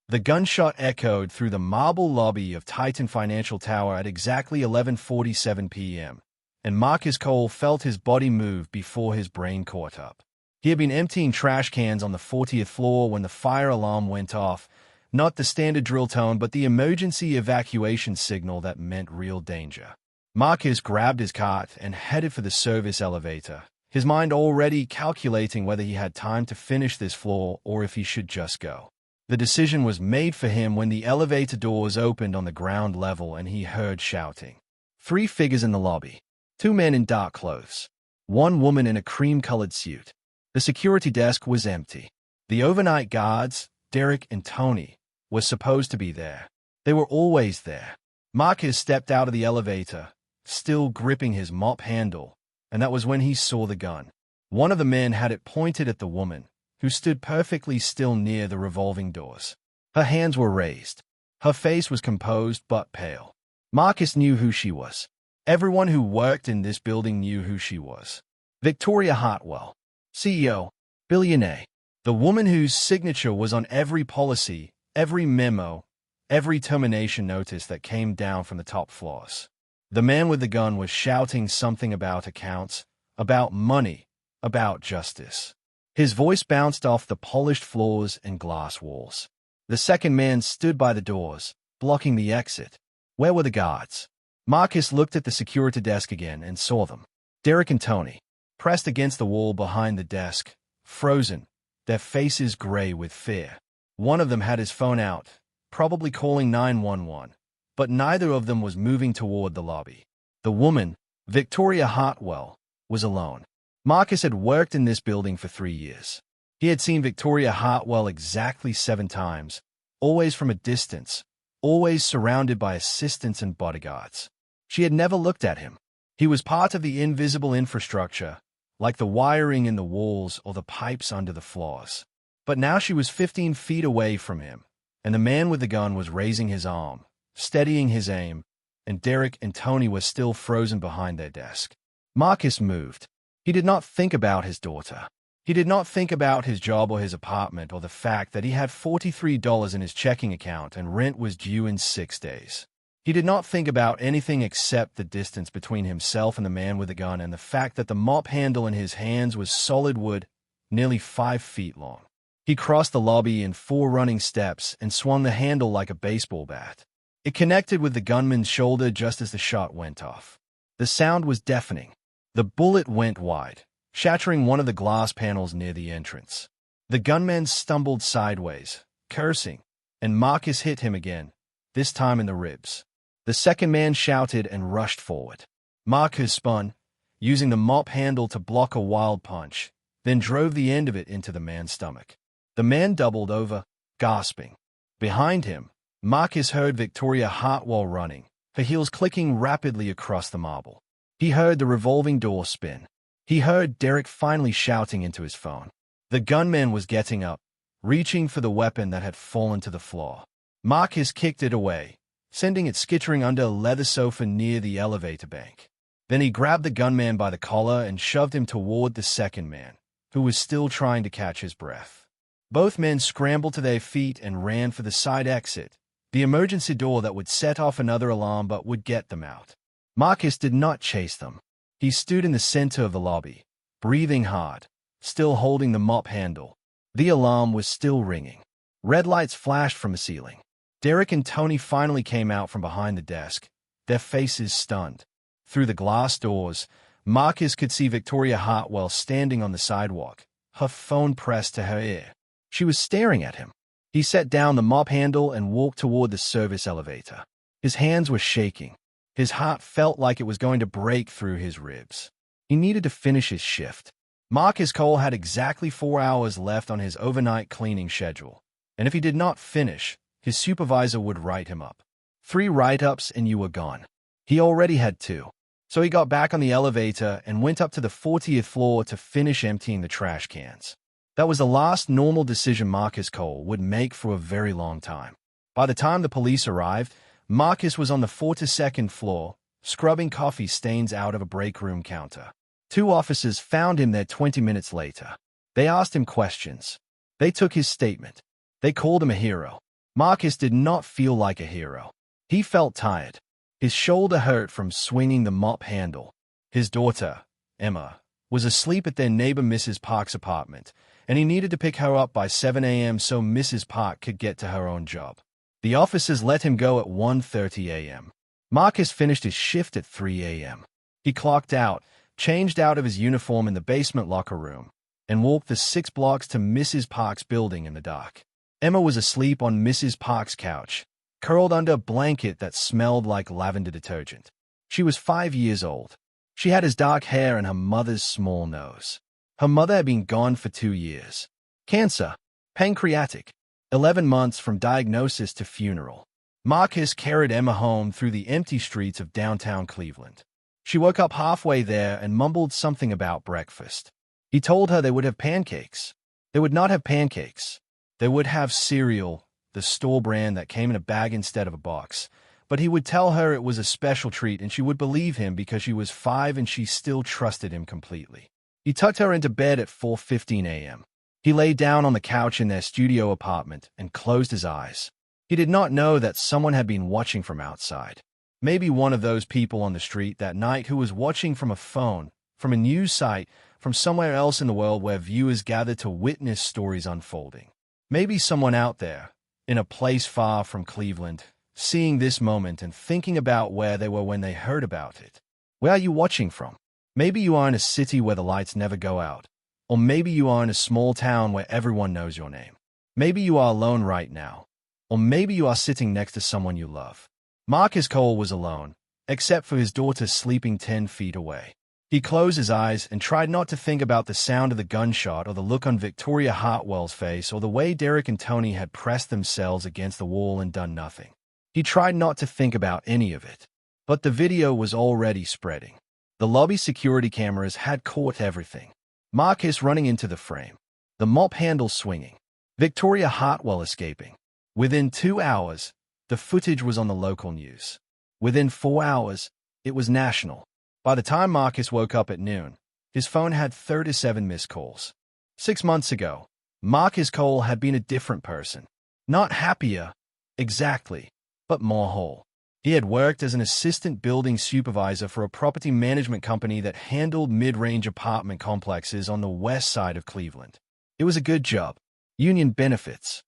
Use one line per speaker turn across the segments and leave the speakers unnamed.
The gunshot echoed through the marble lobby of Titan Financial Tower at exactly 11:47 p.m., and Marcus Cole felt his body move before his brain caught up. He had been emptying trash cans on the 40th floor when the fire alarm went off, not the standard drill tone but the emergency evacuation signal that meant real danger. Marcus grabbed his cart and headed for the service elevator, his mind already calculating whether he had time to finish this floor or if he should just go. The decision was made for him when the elevator doors opened on the ground level and he heard shouting. 3 figures in the lobby. 2 men in dark clothes. 1 woman in a cream-colored suit. The security desk was empty. The overnight guards, Derek and Tony, were supposed to be there. They were always there. Marcus stepped out of the elevator, still gripping his mop handle, and that was when he saw the gun. One of the men had it pointed at the woman, who stood perfectly still near the revolving doors. Her hands were raised. Her face was composed but pale. Marcus knew who she was. Everyone who worked in this building knew who she was. Victoria Hartwell, CEO, Billionaire. The woman whose signature was on every policy, every memo, every termination notice that came down from the top floors. The man with the gun was shouting something about accounts, about money, about justice. His voice bounced off the polished floors and glass walls. The second man stood by the doors, blocking the exit. Where were the guards? Marcus looked at the security desk again and saw them. Derek and Tony, pressed against the wall behind the desk, frozen, their faces gray with fear. One of them had his phone out, probably calling 911, but neither of them was moving toward the lobby. The woman, Victoria Hartwell, was alone. Marcus had worked in this building for 3 years. He had seen Victoria Hartwell exactly 7 times, always from a distance, always surrounded by assistants and bodyguards. She had never looked at him. He was part of the invisible infrastructure, like the wiring in the walls or the pipes under the floors. But now she was 15 feet away from him, and the man with the gun was raising his arm, steadying his aim, and Derek and Tony were still frozen behind their desk. Marcus moved. He did not think about his daughter. He did not think about his job or his apartment or the fact that he had $43 in his checking account and rent was due in 6 days. He did not think about anything except the distance between himself and the man with the gun and the fact that the mop handle in his hands was solid wood, nearly 5 feet long. He crossed the lobby in 4 running steps and swung the handle like a baseball bat. It connected with the gunman's shoulder just as the shot went off. The sound was deafening. The bullet went wide, shattering one of the glass panels near the entrance. The gunman stumbled sideways, cursing, and Marcus hit him again, this time in the ribs. The second man shouted and rushed forward. Marcus spun, using the mop handle to block a wild punch, then drove the end of it into the man's stomach. The man doubled over, gasping. Behind him, Marcus heard Victoria Hartwell running, her heels clicking rapidly across the marble. He heard the revolving door spin. He heard Derek finally shouting into his phone. The gunman was getting up, reaching for the weapon that had fallen to the floor. Marcus kicked it away, sending it skittering under a leather sofa near the elevator bank. Then he grabbed the gunman by the collar and shoved him toward the second man, who was still trying to catch his breath. Both men scrambled to their feet and ran for the side exit, the emergency door that would set off another alarm but would get them out. Marcus did not chase them. He stood in the center of the lobby, breathing hard, still holding the mop handle. The alarm was still ringing. Red lights flashed from the ceiling. Derek and Tony finally came out from behind the desk, their faces stunned. Through the glass doors, Marcus could see Victoria Hartwell standing on the sidewalk, her phone pressed to her ear. She was staring at him. He set down the mop handle and walked toward the service elevator. His hands were shaking. His heart felt like it was going to break through his ribs. He needed to finish his shift. Marcus Cole had exactly 4 hours left on his overnight cleaning schedule, and if he did not finish, his supervisor would write him up. 3 write-ups and you were gone. He already had 2. So he got back on the elevator and went up to the 40th floor to finish emptying the trash cans. That was the last normal decision Marcus Cole would make for a very long time. By the time the police arrived, Marcus was on the 42nd floor, scrubbing coffee stains out of a break room counter. 2 officers found him there 20 minutes later. They asked him questions. They took his statement. They called him a hero. Marcus did not feel like a hero. He felt tired. His shoulder hurt from swinging the mop handle. His daughter, Emma, was asleep at their neighbor Mrs. Park's apartment, and he needed to pick her up by 7 a.m. so Mrs. Park could get to her own job. The officers let him go at 1:30 a.m. Marcus finished his shift at 3 a.m. He clocked out, changed out of his uniform in the basement locker room, and walked the 6 blocks to Mrs. Park's building in the dark. Emma was asleep on Mrs. Park's couch, curled under a blanket that smelled like lavender detergent. She was 5 years old. She had his dark hair and her mother's small nose. Her mother had been gone for 2 years. Cancer, pancreatic, 11 months from diagnosis to funeral. Marcus carried Emma home through the empty streets of downtown Cleveland. She woke up halfway there and mumbled something about breakfast. He told her they would have pancakes. They would not have pancakes. They would have cereal, the store brand that came in a bag instead of a box. But he would tell her it was a special treat and she would believe him because she was 5 and she still trusted him completely. He tucked her into bed at 4:15 a.m. He lay down on the couch in their studio apartment and closed his eyes. He did not know that someone had been watching from outside. Maybe one of those people on the street that night who was watching from a phone, from a news site, from somewhere else in the world where viewers gathered to witness stories unfolding. Maybe someone out there, in a place far from Cleveland, seeing this moment and thinking about where they were when they heard about it. Where are you watching from? Maybe you are in a city where the lights never go out. Or maybe you are in a small town where everyone knows your name. Maybe you are alone right now. Or maybe you are sitting next to someone you love. Marcus Cole was alone, except for his daughter sleeping 10 feet away. He closed his eyes and tried not to think about the sound of the gunshot or the look on Victoria Hartwell's face or the way Derek and Tony had pressed themselves against the wall and done nothing. He tried not to think about any of it. But the video was already spreading. The lobby security cameras had caught everything. Marcus running into the frame. The mop handle swinging. Victoria Hartwell escaping. Within 2 hours, the footage was on the local news. Within 4 hours, it was national. By the time Marcus woke up at noon, his phone had 37 missed calls. 6 months ago, Marcus Cole had been a different person. Not happier, exactly, but more whole. He had worked as an assistant building supervisor for a property management company that handled mid-range apartment complexes on the west side of Cleveland. It was a good job. Union benefits.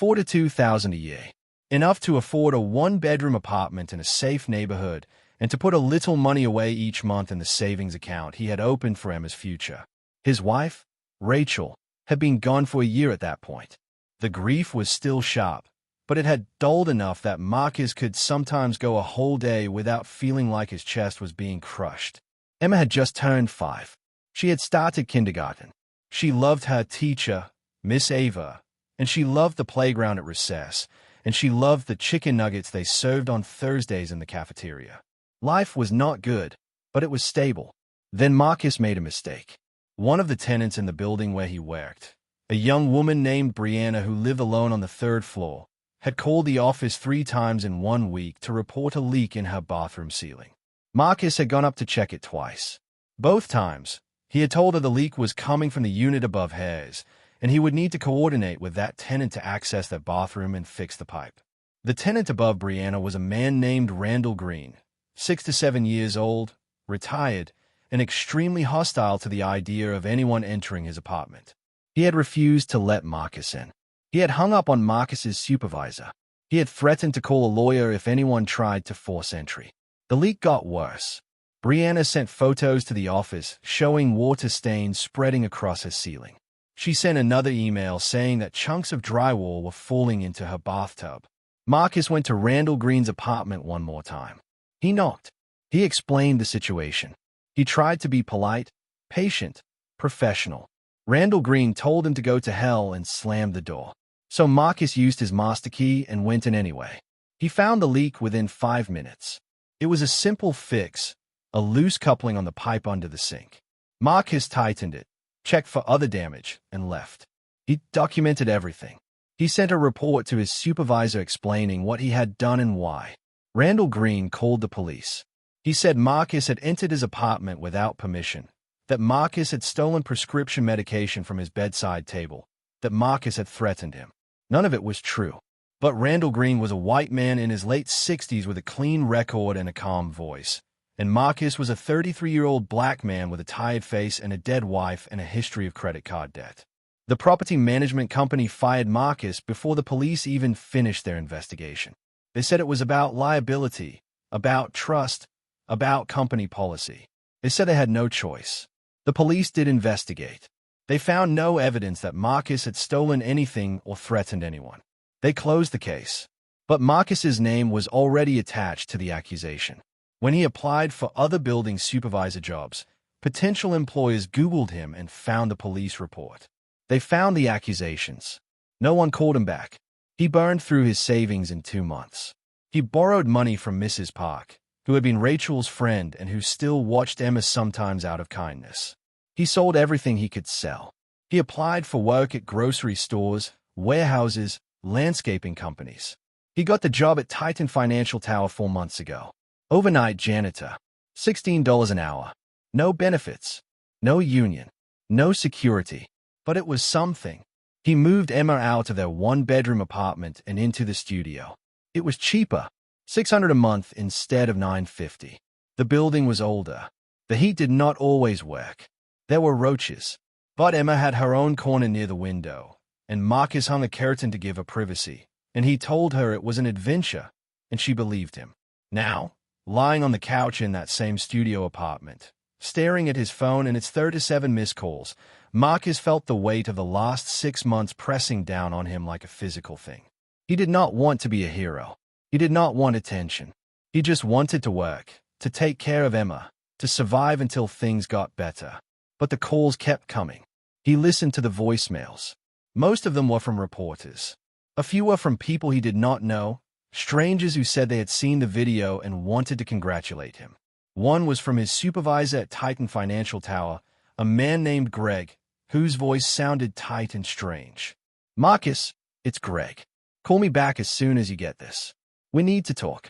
$42,000 a year. Enough to afford a 1-bedroom apartment in a safe neighborhood and to put a little money away each month in the savings account he had opened for Emma's future. His wife, Rachel, had been gone for a year at that point. The grief was still sharp, but it had dulled enough that Marcus could sometimes go a whole day without feeling like his chest was being crushed. Emma had just turned 5. She had started kindergarten. She loved her teacher, Miss Ava, and she loved the playground at recess, and she loved the chicken nuggets they served on Thursdays in the cafeteria. Life was not good, but it was stable. Then Marcus made a mistake. One of the tenants in the building where he worked, a young woman named Brianna who lived alone on the 3rd floor, had called the office 3 times in 1 week to report a leak in her bathroom ceiling. Marcus had gone up to check it twice. Both times, he had told her the leak was coming from the unit above hers, and he would need to coordinate with that tenant to access their bathroom and fix the pipe. The tenant above Brianna was a man named Randall Green, 6 to 7 years old, retired, and extremely hostile to the idea of anyone entering his apartment. He had refused to let Marcus in. He had hung up on Marcus's supervisor. He had threatened to call a lawyer if anyone tried to force entry. The leak got worse. Brianna sent photos to the office showing water stains spreading across her ceiling. She sent another email saying that chunks of drywall were falling into her bathtub. Marcus went to Randall Green's apartment one more time. He knocked. He explained the situation. He tried to be polite, patient, professional. Randall Green told him to go to hell and slammed the door. So Marcus used his master key and went in anyway. He found the leak within 5 minutes. It was a simple fix, a loose coupling on the pipe under the sink. Marcus tightened it, checked for other damage, and left. He documented everything. He sent a report to his supervisor explaining what he had done and why. Randall Green called the police. He said Marcus had entered his apartment without permission, that Marcus had stolen prescription medication from his bedside table, that Marcus had threatened him. None of it was true. But Randall Green was a white man in his late 60s with a clean record and a calm voice. And Marcus was a 33-year-old black man with a tired face and a dead wife and a history of credit card debt. The property management company fired Marcus before the police even finished their investigation. They said it was about liability, about trust, about company policy. They said they had no choice. The police did investigate. They found no evidence that Marcus had stolen anything or threatened anyone. They closed the case. But Marcus's name was already attached to the accusation. When he applied for other building supervisor jobs, potential employers Googled him and found the police report. They found the accusations. No one called him back. He burned through his savings in 2 months. He borrowed money from Mrs. Park, who had been Rachel's friend and who still watched Emma sometimes out of kindness. He sold everything he could sell. He applied for work at grocery stores, warehouses, landscaping companies. He got the job at Titan Financial Tower 4 months ago. Overnight janitor. $16 an hour. No benefits. No union. No security. But it was something. He moved Emma out of their 1-bedroom apartment and into the studio. It was cheaper. $600 a month instead of $950. The building was older. The heat did not always work. There were roaches. But Emma had her own corner near the window, and Marcus hung a curtain to give her privacy, and he told her it was an adventure, and she believed him. Now, lying on the couch in that same studio apartment, staring at his phone and its 37 missed calls, Marcus felt the weight of the last 6 months pressing down on him like a physical thing. He did not want to be a hero. He did not want attention. He just wanted to work, to take care of Emma, to survive until things got better. But the calls kept coming. He listened to the voicemails. Most of them were from reporters. A few were from people he did not know, strangers who said they had seen the video and wanted to congratulate him. One was from his supervisor at Titan Financial Tower, a man named Greg, whose voice sounded tight and strange. "Marcus, it's Greg. Call me back as soon as you get this. We need to talk."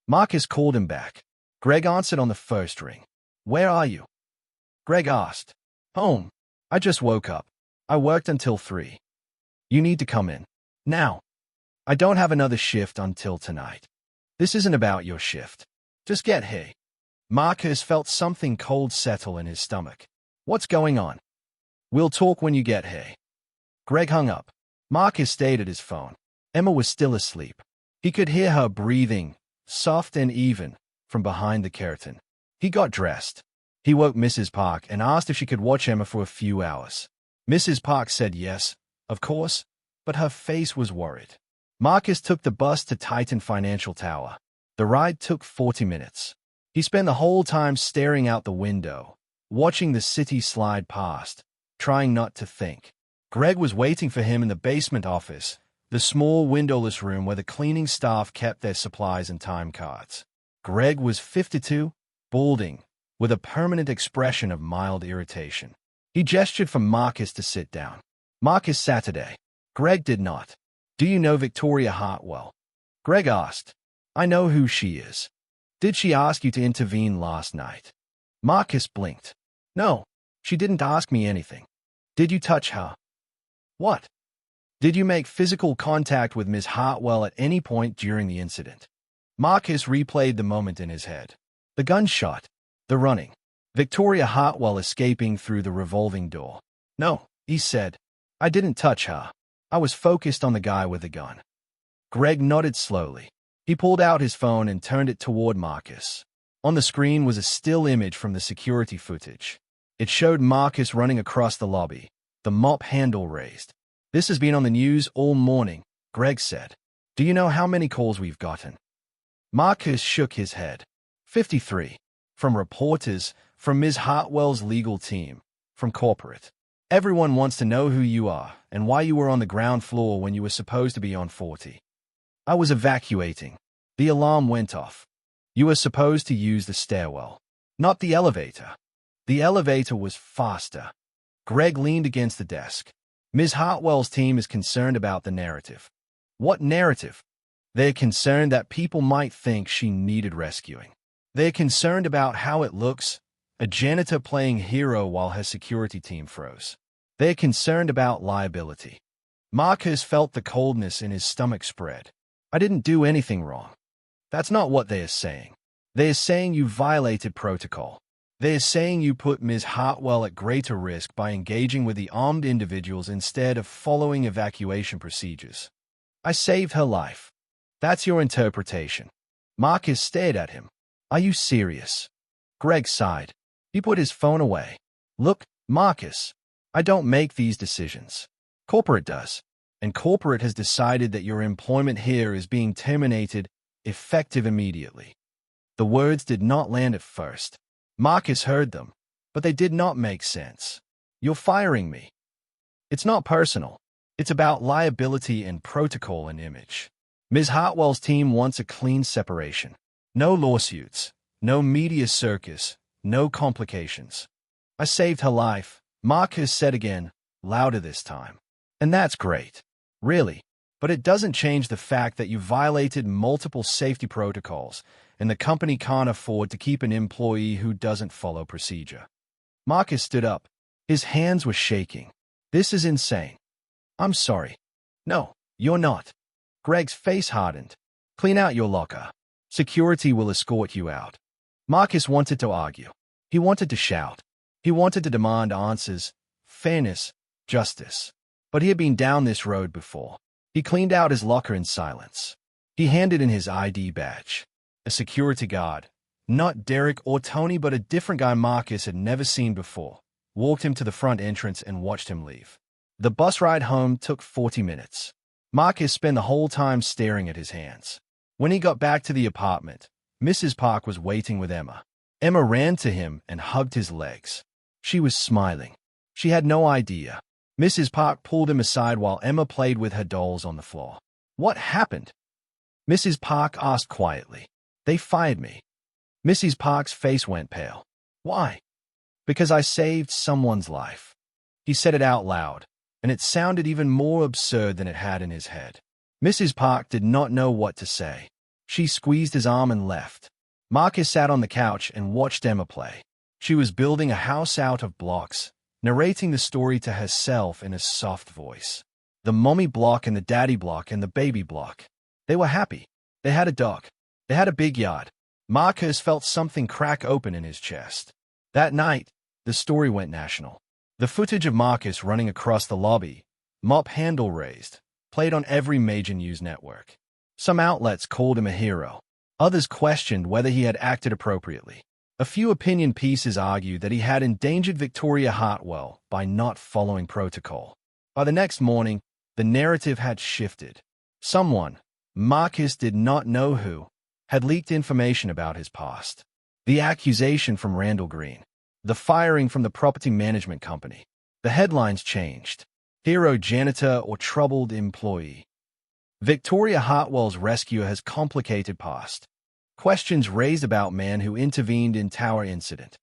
Marcus called him back. Greg answered on the first ring. "Where are you?" Greg asked. "Home. I just woke up. I worked until 3. You need to come in. Now. I don't have another shift until tonight. This isn't about your shift. Just get here." Marcus felt something cold settle in his stomach. "What's going on?" "We'll talk when you get here." Greg hung up. Marcus stayed at his phone. Emma was still asleep. He could hear her breathing, soft and even, from behind the curtain. He got dressed. He woke Mrs. Park and asked if she could watch Emma for a few hours. Mrs. Park said yes, of course, but her face was worried. Marcus took the bus to Titan Financial Tower. The ride took 40 minutes. He spent the whole time staring out the window, watching the city slide past, trying not to think. Greg was waiting for him in the basement office, the small windowless room where the cleaning staff kept their supplies and time cards. Greg was 52, balding, with a permanent expression of mild irritation. He gestured for Marcus to sit down. Marcus sat today. Greg did not. "Do you know Victoria Hartwell?" Greg asked. "I know who she is." "Did she ask you to intervene last night?" Marcus blinked. "No, she didn't ask me anything." "Did you touch her?" "What?" "Did you make physical contact with Ms. Hartwell at any point during the incident?" Marcus replayed the moment in his head. The gunshot. The running. Victoria Hartwell escaping through the revolving door. "No," he said. "I didn't touch her. I was focused on the guy with the gun." Greg nodded slowly. He pulled out his phone and turned it toward Marcus. On the screen was a still image from the security footage. It showed Marcus running across the lobby, the mop handle raised. "This has been on the news all morning," Greg said. "Do you know how many calls we've gotten?" Marcus shook his head. 53. From reporters, from Ms. Hartwell's legal team, from corporate. Everyone wants to know who you are and why you were on the ground floor when you were supposed to be on 40. "I was evacuating. The alarm went off. You were supposed to use the stairwell, not the elevator. The elevator was faster." Greg leaned against the desk. "Ms. Hartwell's team is concerned about the narrative." "What narrative?" "They're concerned that people might think she needed rescuing. They're concerned about how it looks, a janitor playing hero while her security team froze. They're concerned about liability." Marcus felt the coldness in his stomach spread. I didn't do anything wrong. That's not what they are saying. They are saying you violated protocol. They are saying you put Ms. Hartwell at greater risk by engaging with the armed individuals instead of following evacuation procedures. I saved her life. That's your interpretation. Marcus stared at him. Are you serious? Greg sighed. He put his phone away. Look, Marcus, I don't make these decisions. Corporate does. And corporate has decided that your employment here is being terminated, effective immediately. The words did not land at first. Marcus heard them, but they did not make sense. You're firing me. It's not personal. It's about liability and protocol and image. Ms. Hartwell's team wants a clean separation. No lawsuits, no media circus, no complications. I saved her life, Marcus said again, louder this time. And that's great. Really. But it doesn't change the fact that you violated multiple safety protocols, and the company can't afford to keep an employee who doesn't follow procedure. Marcus stood up. His hands were shaking. This is insane. I'm sorry. No, you're not. Greg's face hardened. Clean out your locker. Security will escort you out. Marcus wanted to argue. He wanted to shout. He wanted to demand answers, fairness, justice. But he had been down this road before. He cleaned out his locker in silence. He handed in his ID badge. A security guard, not Derek or Tony but a different guy Marcus had never seen before, walked him to the front entrance and watched him leave. The bus ride home took 40 minutes. Marcus spent the whole time staring at his hands. When he got back to the apartment, Mrs. Park was waiting with Emma. Emma ran to him and hugged his legs. She was smiling. She had no idea. Mrs. Park pulled him aside while Emma played with her dolls on the floor. What happened? Mrs. Park asked quietly. They fired me. Mrs. Park's face went pale. Why? Because I saved someone's life. He said it out loud, and it sounded even more absurd than it had in his head. Mrs. Park did not know what to say. She squeezed his arm and left. Marcus sat on the couch and watched Emma play. She was building a house out of blocks, narrating the story to herself in a soft voice. The mommy block and the daddy block and the baby block. They were happy. They had a dog. They had a big yard. Marcus felt something crack open in his chest. That night, the story went national. The footage of Marcus running across the lobby, mop handle raised, played on every major news network. Some outlets called him a hero. Others questioned whether he had acted appropriately. A few opinion pieces argued that he had endangered Victoria Hartwell by not following protocol. By the next morning, the narrative had shifted. Someone, Marcus did not know who, had leaked information about his past. The accusation from Randall Green. The firing from the property management company. The headlines changed. Hero janitor or troubled employee. Victoria Hartwell's rescue has complicated past. Questions raised about man who intervened in tower incident.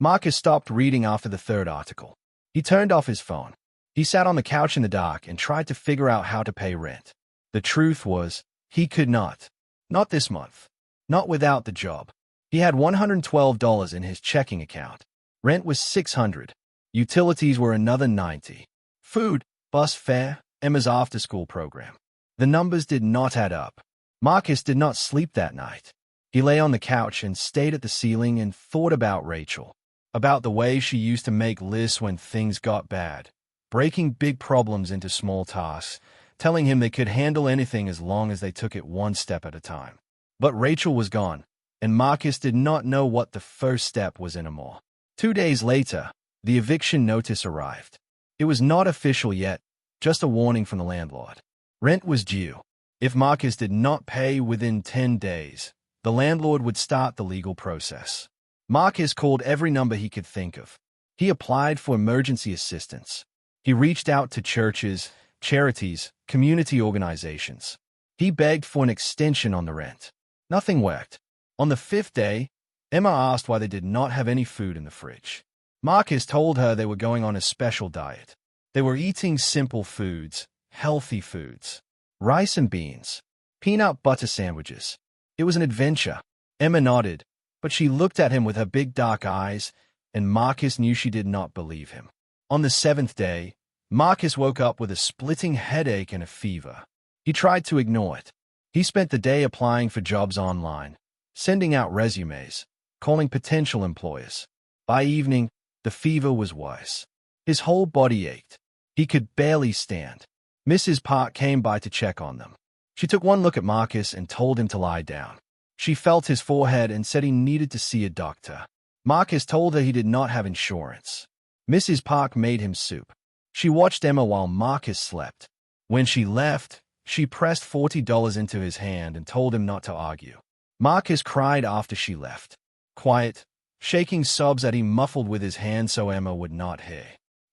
Marcus stopped reading after the third article. He turned off his phone. He sat on the couch in the dark and tried to figure out how to pay rent. The truth was, he could not. Not this month. Not without the job. He had $112 in his checking account. Rent was $600. Utilities were another $90. Food, bus fare, Emma's after-school program. The numbers did not add up. Marcus did not sleep that night. He lay on the couch and stared at the ceiling and thought about Rachel, about the way she used to make lists when things got bad, breaking big problems into small tasks, telling him they could handle anything as long as they took it one step at a time. But Rachel was gone, and Marcus did not know what the first step was anymore. 2 days later, the eviction notice arrived. It was not official yet, just a warning from the landlord. Rent was due. If Marcus did not pay within 10 days, the landlord would start the legal process. Marcus called every number he could think of. He applied for emergency assistance. He reached out to churches, charities, community organizations. He begged for an extension on the rent. Nothing worked. On the 5th day, Emma asked why they did not have any food in the fridge. Marcus told her they were going on a special diet. They were eating simple foods, healthy foods, rice and beans, peanut butter sandwiches. It was an adventure. Emma nodded, but she looked at him with her big dark eyes, and Marcus knew she did not believe him. On the 7th day, Marcus woke up with a splitting headache and a fever. He tried to ignore it. He spent the day applying for jobs online, sending out resumes, calling potential employers. By evening, the fever was worse. His whole body ached. He could barely stand. Mrs. Park came by to check on them. She took one look at Marcus and told him to lie down. She felt his forehead and said he needed to see a doctor. Marcus told her he did not have insurance. Mrs. Park made him soup. She watched Emma while Marcus slept. When she left, she pressed $40 into his hand and told him not to argue. Marcus cried after she left. Quiet, shaking sobs that he muffled with his hand so Emma would not hear.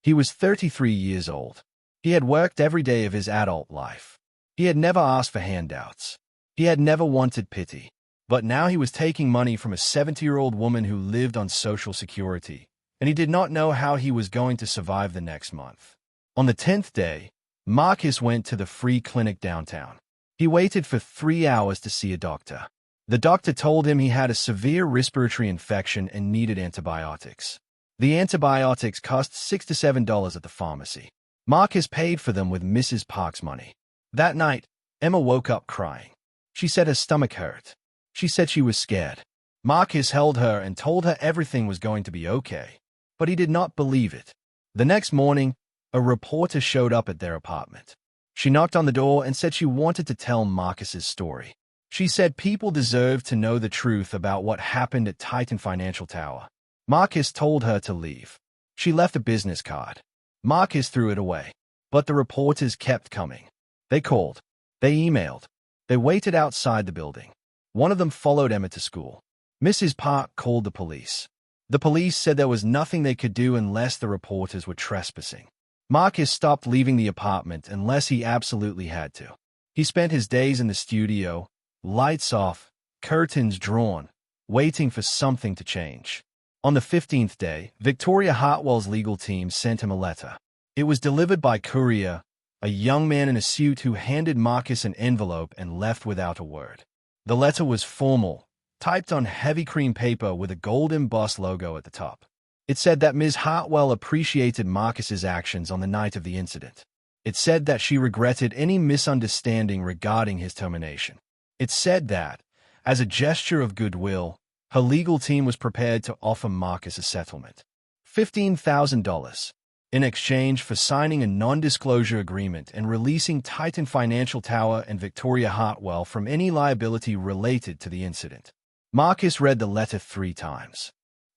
He was 33 years old. He had worked every day of his adult life. He had never asked for handouts. He had never wanted pity. But now he was taking money from a 70-year-old woman who lived on Social Security, and he did not know how he was going to survive the next month. On the 10th day, Marcus went to the free clinic downtown. He waited for 3 hours to see a doctor. The doctor told him he had a severe respiratory infection and needed antibiotics. The antibiotics cost $6 to $7 at the pharmacy. Marcus paid for them with Mrs. Park's money. That night, Emma woke up crying. She said her stomach hurt. She said she was scared. Marcus held her and told her everything was going to be okay, but he did not believe it. The next morning, a reporter showed up at their apartment. She knocked on the door and said she wanted to tell Marcus's story. She said people deserved to know the truth about what happened at Titan Financial Tower. Marcus told her to leave. She left a business card. Marcus threw it away. But the reporters kept coming. They called. They emailed. They waited outside the building. One of them followed Emma to school. Mrs. Park called the police. The police said there was nothing they could do unless the reporters were trespassing. Marcus stopped leaving the apartment unless he absolutely had to. He spent his days in the studio, lights off, curtains drawn, waiting for something to change. On the 15th day, Victoria Hartwell's legal team sent him a letter. It was delivered by courier, a young man in a suit who handed Marcus an envelope and left without a word. The letter was formal, typed on heavy cream paper with a gold embossed logo at the top. It said that Ms. Hartwell appreciated Marcus's actions on the night of the incident. It said that she regretted any misunderstanding regarding his termination. It said that, as a gesture of goodwill, her legal team was prepared to offer Marcus a settlement. $15,000. In exchange for signing a non-disclosure agreement and releasing Titan Financial Tower and Victoria Hartwell from any liability related to the incident. Marcus read the letter 3 times.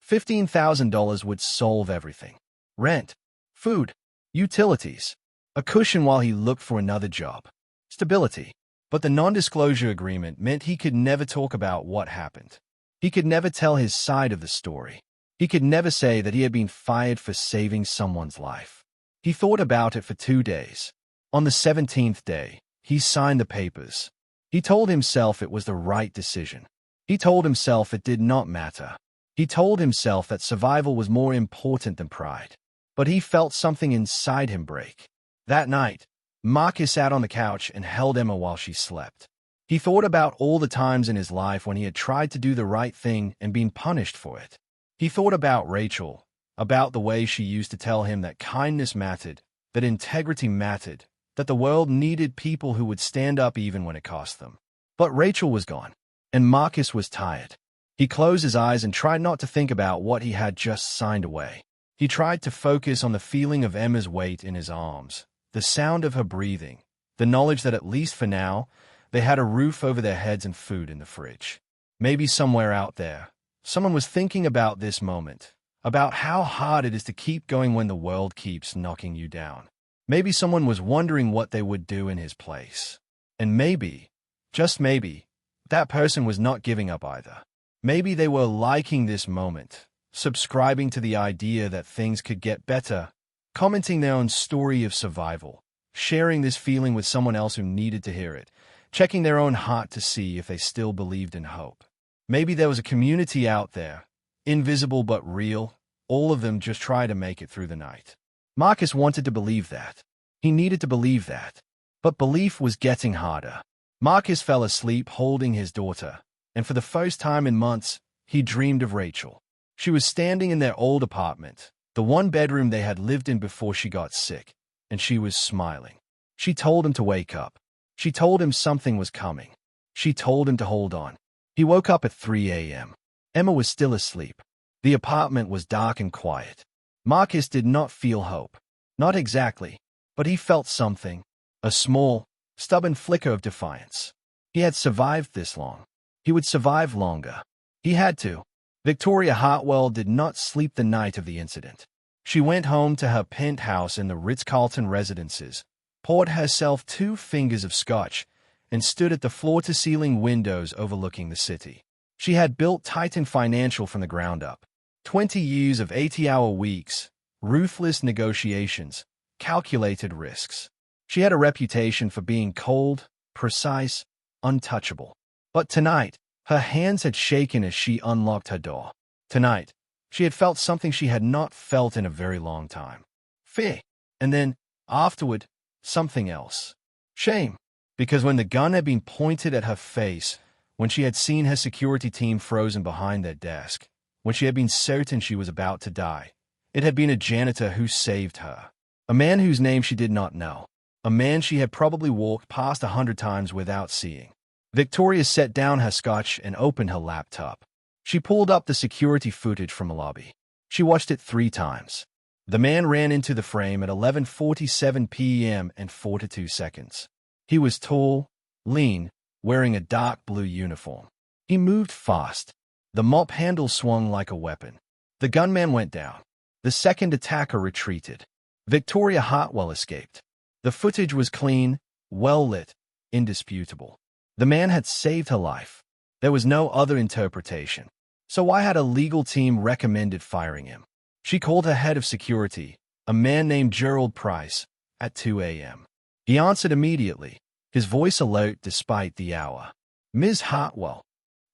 $15,000 would solve everything. Rent, food, utilities, a cushion while he looked for another job, stability. But the non-disclosure agreement meant he could never talk about what happened. He could never tell his side of the story. He could never say that he had been fired for saving someone's life. He thought about it for 2 days. On the 17th day, he signed the papers. He told himself it was the right decision. He told himself it did not matter. He told himself that survival was more important than pride. But he felt something inside him break. That night, Marcus sat on the couch and held Emma while she slept. He thought about all the times in his life when he had tried to do the right thing and been punished for it. He thought about Rachel, about the way she used to tell him that kindness mattered, that integrity mattered, that the world needed people who would stand up even when it cost them. But Rachel was gone, and Marcus was tired. He closed his eyes and tried not to think about what he had just signed away. He tried to focus on the feeling of Emma's weight in his arms, the sound of her breathing, the knowledge that at least for now, they had a roof over their heads and food in the fridge. Maybe somewhere out there, someone was thinking about this moment, about how hard it is to keep going when the world keeps knocking you down. Maybe someone was wondering what they would do in his place. And maybe, just maybe, that person was not giving up either. Maybe they were liking this moment, subscribing to the idea that things could get better, commenting their own story of survival, sharing this feeling with someone else who needed to hear it, checking their own heart to see if they still believed in hope. Maybe there was a community out there, invisible but real, all of them just try to make it through the night. Marcus wanted to believe that. He needed to believe that. But belief was getting harder. Marcus fell asleep holding his daughter, and for the first time in months, he dreamed of Rachel. She was standing in their old apartment, the one bedroom they had lived in before she got sick, and she was smiling. She told him to wake up. She told him something was coming. She told him to hold on. He woke up at 3 a.m. Emma was still asleep. The apartment was dark and quiet. Marcus did not feel hope. Not exactly, but he felt something. A small, stubborn flicker of defiance. He had survived this long. He would survive longer. He had to. Victoria Hartwell did not sleep the night of the incident. She went home to her penthouse in the Ritz-Carlton Residences, poured herself 2 fingers of scotch, and stood at the floor-to-ceiling windows overlooking the city. She had built Titan Financial from the ground up. 20 years of 80-hour weeks, ruthless negotiations, calculated risks. She had a reputation for being cold, precise, untouchable. But tonight, her hands had shaken as she unlocked her door. Tonight, she had felt something she had not felt in a very long time. Fear. And then, afterward, something else. Shame. Because when the gun had been pointed at her face, when she had seen her security team frozen behind their desk, when she had been certain she was about to die, it had been a janitor who saved her. A man whose name she did not know. A man she had probably walked past 100 times without seeing. Victoria set down her scotch and opened her laptop. She pulled up the security footage from the lobby. She watched it 3 times. The man ran into the frame at 11:47 p.m. and 42 seconds. He was tall, lean, wearing a dark blue uniform. He moved fast. The mop handle swung like a weapon. The gunman went down. The second attacker retreated. Victoria Hartwell escaped. The footage was clean, well-lit, indisputable. The man had saved her life. There was no other interpretation. So why had a legal team recommended firing him? She called her head of security, a man named Gerald Price, at 2 a.m. He answered immediately, his voice alert despite the hour. Ms. Hartwell,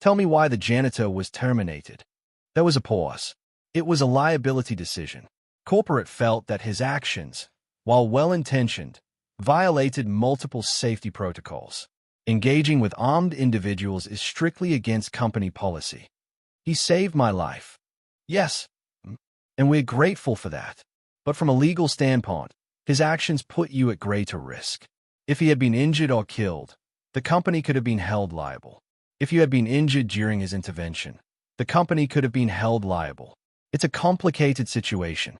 tell me why the janitor was terminated. There was a pause. It was a liability decision. Corporate felt that his actions, while well-intentioned, violated multiple safety protocols. Engaging with armed individuals is strictly against company policy. He saved my life. Yes, and we're grateful for that. But from a legal standpoint, his actions put you at greater risk. If he had been injured or killed, the company could have been held liable. If you had been injured during his intervention, the company could have been held liable. It's a complicated situation.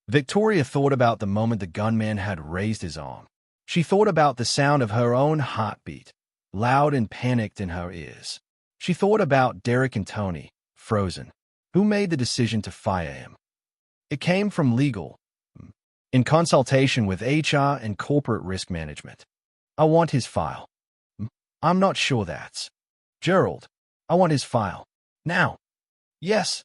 Victoria thought about the moment the gunman had raised his arm. She thought about the sound of her own heartbeat, loud and panicked in her ears. She thought about Derek and Tony, frozen. Who made the decision to fire him? It came from legal, in consultation with HR and corporate risk management. I want his file. I'm not sure that's. Gerald, I want his file. Now. Yes.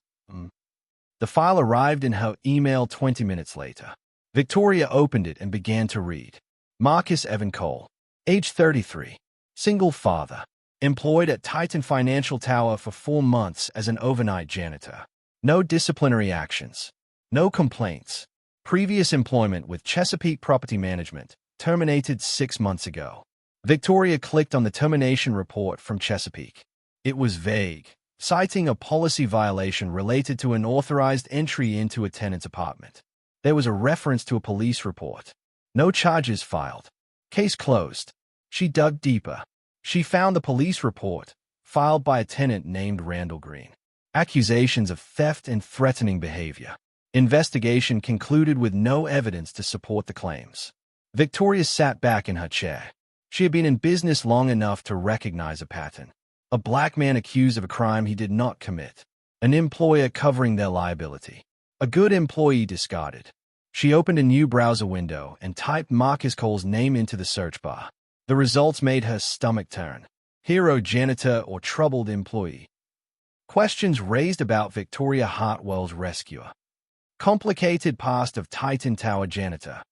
The file arrived in her email 20 minutes later. Victoria opened it and began to read. Marcus Evan Cole, age 33, single father, employed at Titan Financial Tower for 4 months as an overnight janitor. No disciplinary actions. No complaints. Previous employment with Chesapeake Property Management, terminated 6 months ago. Victoria clicked on the termination report from Chesapeake. It was vague, citing a policy violation related to an authorized entry into a tenant's apartment. There was a reference to a police report. No charges filed. Case closed. She dug deeper. She found the police report, filed by a tenant named Randall Green. Accusations of theft and threatening behavior. Investigation concluded with no evidence to support the claims. Victoria sat back in her chair. She had been in business long enough to recognize a pattern. A black man accused of a crime he did not commit. An employer covering their liability. A good employee discarded. She opened a new browser window and typed Marcus Cole's name into the search bar. The results made her stomach turn. Hero janitor or troubled employee. Questions raised about Victoria Hartwell's rescuer. Complicated past of Titan Tower janitor.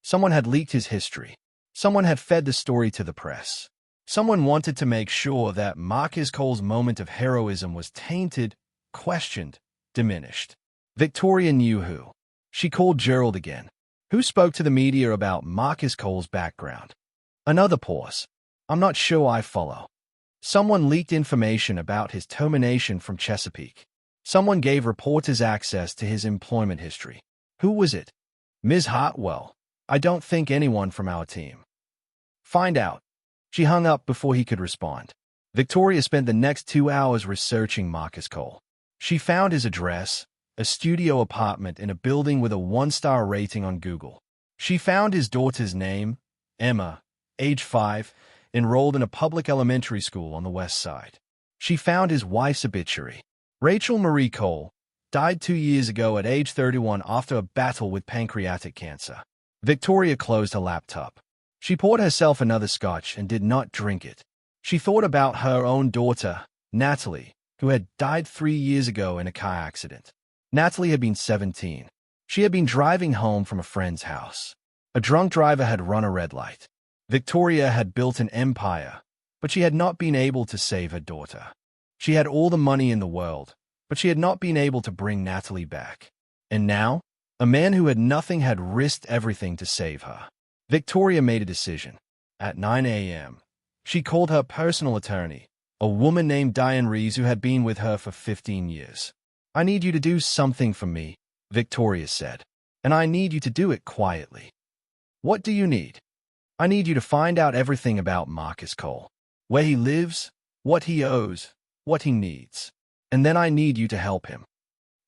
Someone had leaked his history. Someone had fed the story to the press. Someone wanted to make sure that Marcus Cole's moment of heroism was tainted, questioned, diminished. Victoria knew who. She called Gerald again, who spoke to the media about Marcus Cole's background. Another pause. I'm not sure I follow. Someone leaked information about his termination from Chesapeake. Someone gave reporters access to his employment history. Who was it? Ms. Hartwell. I don't think anyone from our team. Find out. She hung up before he could respond. Victoria spent the next 2 hours researching Marcus Cole. She found his address, a studio apartment in a building with a 1-star rating on Google. She found his daughter's name, Emma, age 5, enrolled in a public elementary school on the west side. She found his wife's obituary. Rachel Marie Cole died 2 years ago at age 31 after a battle with pancreatic cancer. Victoria closed her laptop. She poured herself another scotch and did not drink it. She thought about her own daughter, Natalie, who had died 3 years ago in a car accident. Natalie had been 17. She had been driving home from a friend's house. A drunk driver had run a red light. Victoria had built an empire, but she had not been able to save her daughter. She had all the money in the world, but she had not been able to bring Natalie back. And now, a man who had nothing had risked everything to save her. Victoria made a decision. At 9 a.m., she called her personal attorney, a woman named Diane Rees who had been with her for 15 years. "I need you to do something for me," Victoria said, "and I need you to do it quietly." "What do you need?" "I need you to find out everything about Marcus Cole, where he lives, what he owes, what he needs, and then I need you to help him."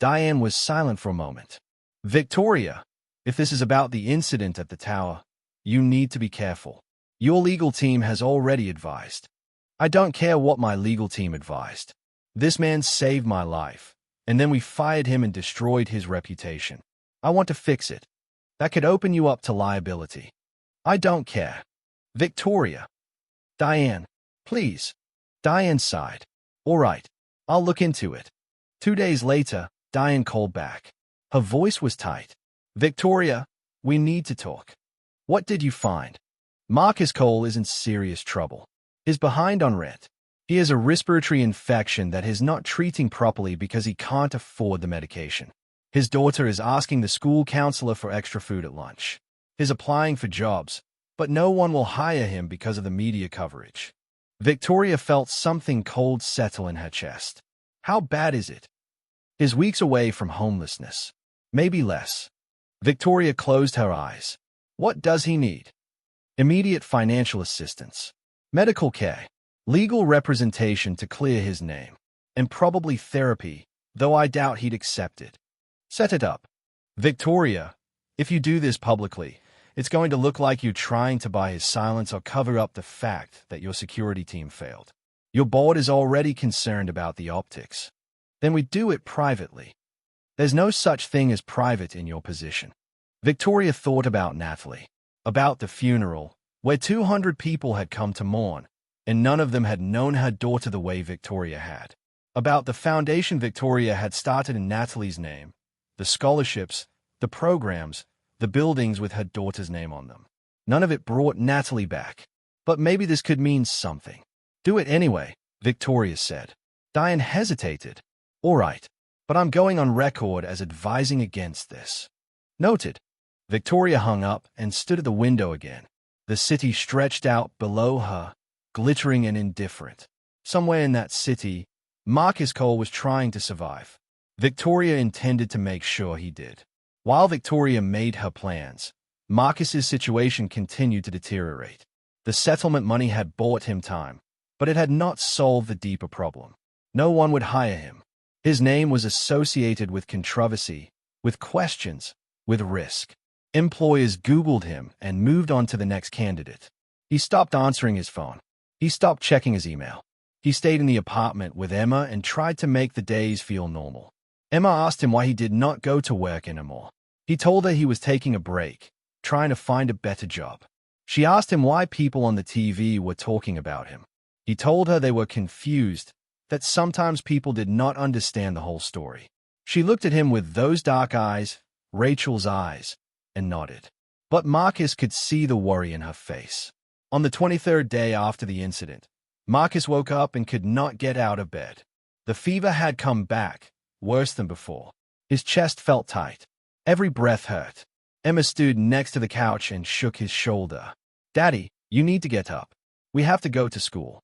Diane was silent for a moment. "Victoria, if this is about the incident at the tower, you need to be careful. Your legal team has already advised." "I don't care what my legal team advised. This man saved my life, and then we fired him and destroyed his reputation. I want to fix it. That could open you up to liability." "I don't care." "Victoria." "Diane, please." Diane sighed. "All right, I'll look into it." 2 days later, Diane called back. Her voice was tight. "Victoria, we need to talk." "What did you find?" "Marcus Cole is in serious trouble. He's behind on rent. He has a respiratory infection that he's not treating properly because he can't afford the medication. His daughter is asking the school counselor for extra food at lunch. He's applying for jobs, but no one will hire him because of the media coverage." Victoria felt something cold settle in her chest. "How bad is it?" "He's weeks away from homelessness. Maybe less." Victoria closed her eyes. "What does he need?" "Immediate financial assistance, medical care, legal representation to clear his name, and probably therapy, though I doubt he'd accept it." "Set it up." "Victoria, if you do this publicly, it's going to look like you're trying to buy his silence or cover up the fact that your security team failed. Your board is already concerned about the optics. Then we do it privately." "There's no such thing as private in your position." Victoria thought about Natalie, about the funeral, where 200 people had come to mourn, and none of them had known her daughter the way Victoria had. About the foundation Victoria had started in Natalie's name, the scholarships, the programs, the buildings with her daughter's name on them. None of it brought Natalie back. But maybe this could mean something. "Do it anyway," Victoria said. Diane hesitated. "All right, but I'm going on record as advising against this." "Noted." Victoria hung up and stood at the window again. The city stretched out below her, glittering and indifferent. Somewhere in that city, Marcus Cole was trying to survive. Victoria intended to make sure he did. While Victoria made her plans, Marcus's situation continued to deteriorate. The settlement money had bought him time, but it had not solved the deeper problem. No one would hire him. His name was associated with controversy, with questions, with risk. Employers Googled him and moved on to the next candidate. He stopped answering his phone. He stopped checking his email. He stayed in the apartment with Emma and tried to make the days feel normal. Emma asked him why he did not go to work anymore. He told her he was taking a break, trying to find a better job. She asked him why people on the TV were talking about him. He told her they were confused, that sometimes people did not understand the whole story. She looked at him with those dark eyes, Rachel's eyes, and nodded. But Marcus could see the worry in her face. On the 23rd day after the incident, Marcus woke up and could not get out of bed. The fever had come back, worse than before. His chest felt tight. Every breath hurt. Emma stood next to the couch and shook his shoulder. "Daddy, you need to get up. We have to go to school."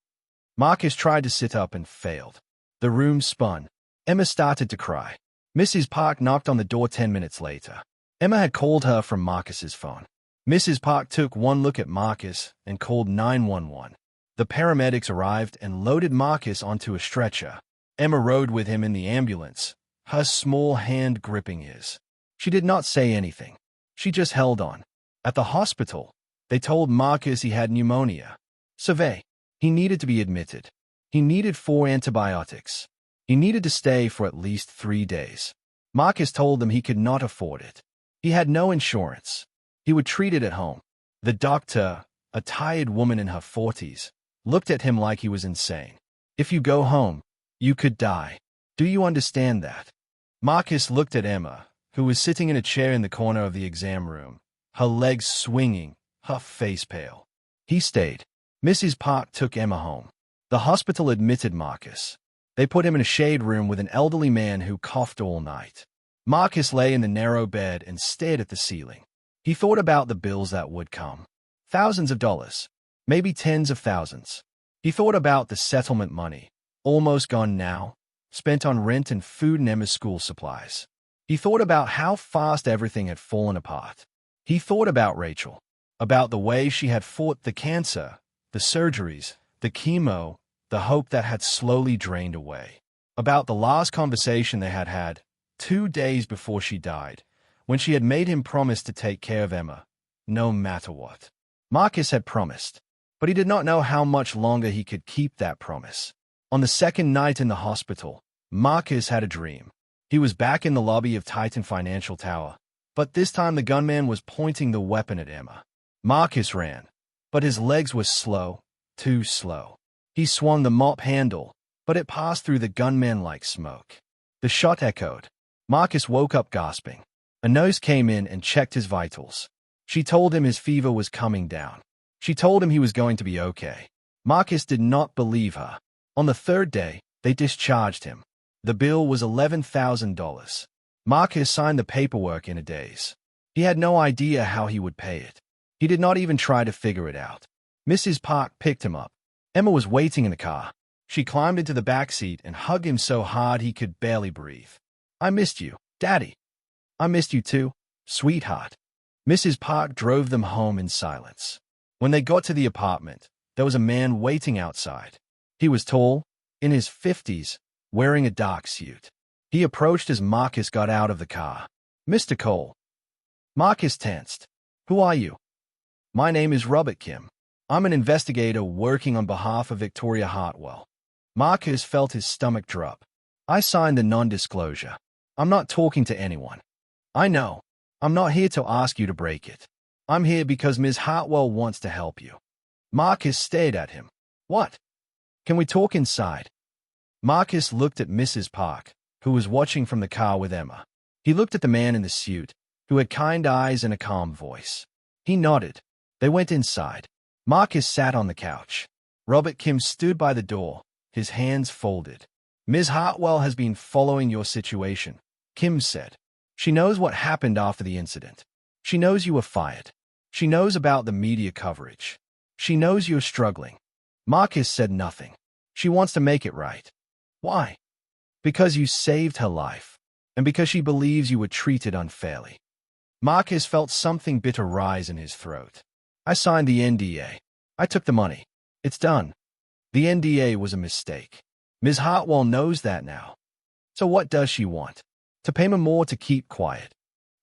Marcus tried to sit up and failed. The room spun. Emma started to cry. Mrs. Park knocked on the door 10 minutes later. Emma had called her from Marcus's phone. Mrs. Park took one look at Marcus and called 911. The paramedics arrived and loaded Marcus onto a stretcher. Emma rode with him in the ambulance, her small hand gripping his. She did not say anything. She just held on. At the hospital, they told Marcus he had pneumonia. Survey. He needed to be admitted. He needed 4 antibiotics. He needed to stay for at least 3 days. Marcus told them he could not afford it. He had no insurance. He would treat it at home. The doctor, a tired woman in her 40s, looked at him like he was insane. If you go home, you could die. Do you understand that? Marcus looked at Emma, who was sitting in a chair in the corner of the exam room, her legs swinging, her face pale. He stayed. Mrs. Park took Emma home. The hospital admitted Marcus. They put him in a shade room with an elderly man who coughed all night. Marcus lay in the narrow bed and stared at the ceiling. He thought about the bills that would come. Thousands of dollars. Maybe tens of thousands. He thought about the settlement money, almost gone now, spent on rent and food and Emma's school supplies. He thought about how fast everything had fallen apart. He thought about Rachel, about the way she had fought the cancer, the surgeries, the chemo, the hope that had slowly drained away. About the last conversation they had had, 2 days before she died, when she had made him promise to take care of Emma, no matter what. Marcus had promised, but he did not know how much longer he could keep that promise. On the second night in the hospital, Marcus had a dream. He was back in the lobby of Titan Financial Tower, but this time the gunman was pointing the weapon at Emma. Marcus ran, but his legs were slow, too slow. He swung the mop handle, but it passed through the gunman like smoke. The shot echoed. Marcus woke up gasping. A nurse came in and checked his vitals. She told him his fever was coming down. She told him he was going to be okay. Marcus did not believe her. On the 3rd day, they discharged him. The bill was $11,000. Marcus signed the paperwork in a daze. He had no idea how he would pay it. He did not even try to figure it out. Mrs. Park picked him up. Emma was waiting in the car. She climbed into the back seat and hugged him so hard he could barely breathe. I missed you, Daddy. I missed you too, sweetheart. Mrs. Park drove them home in silence. When they got to the apartment, there was a man waiting outside. He was tall, in his 50s, wearing a dark suit. He approached as Marcus got out of the car. Mr. Cole. Marcus tensed. Who are you? My name is Robert Kim. I'm an investigator working on behalf of Victoria Hartwell. Marcus felt his stomach drop. I signed the non-disclosure. I'm not talking to anyone. I know. I'm not here to ask you to break it. I'm here because Ms. Hartwell wants to help you. Marcus stared at him. What? Can we talk inside? Marcus looked at Mrs. Park, who was watching from the car with Emma. He looked at the man in the suit, who had kind eyes and a calm voice. He nodded. They went inside. Marcus sat on the couch. Robert Kim stood by the door, his hands folded. Ms. Hartwell has been following your situation, Kim said. She knows what happened after the incident. She knows you were fired. She knows about the media coverage. She knows you're struggling. Marcus said nothing. She wants to make it right. Why? Because you saved her life, and because she believes you were treated unfairly. Marcus felt something bitter rise in his throat. I signed the NDA. I took the money. It's done. The NDA was a mistake. Ms. Hartwell knows that now. So what does she want? To pay me more to keep quiet?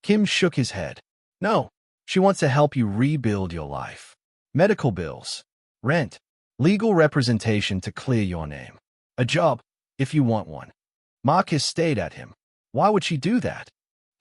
Kim shook his head. No, she wants to help you rebuild your life. Medical bills, rent, legal representation to clear your name. A job, if you want one. Marcus stared at him. Why would she do that?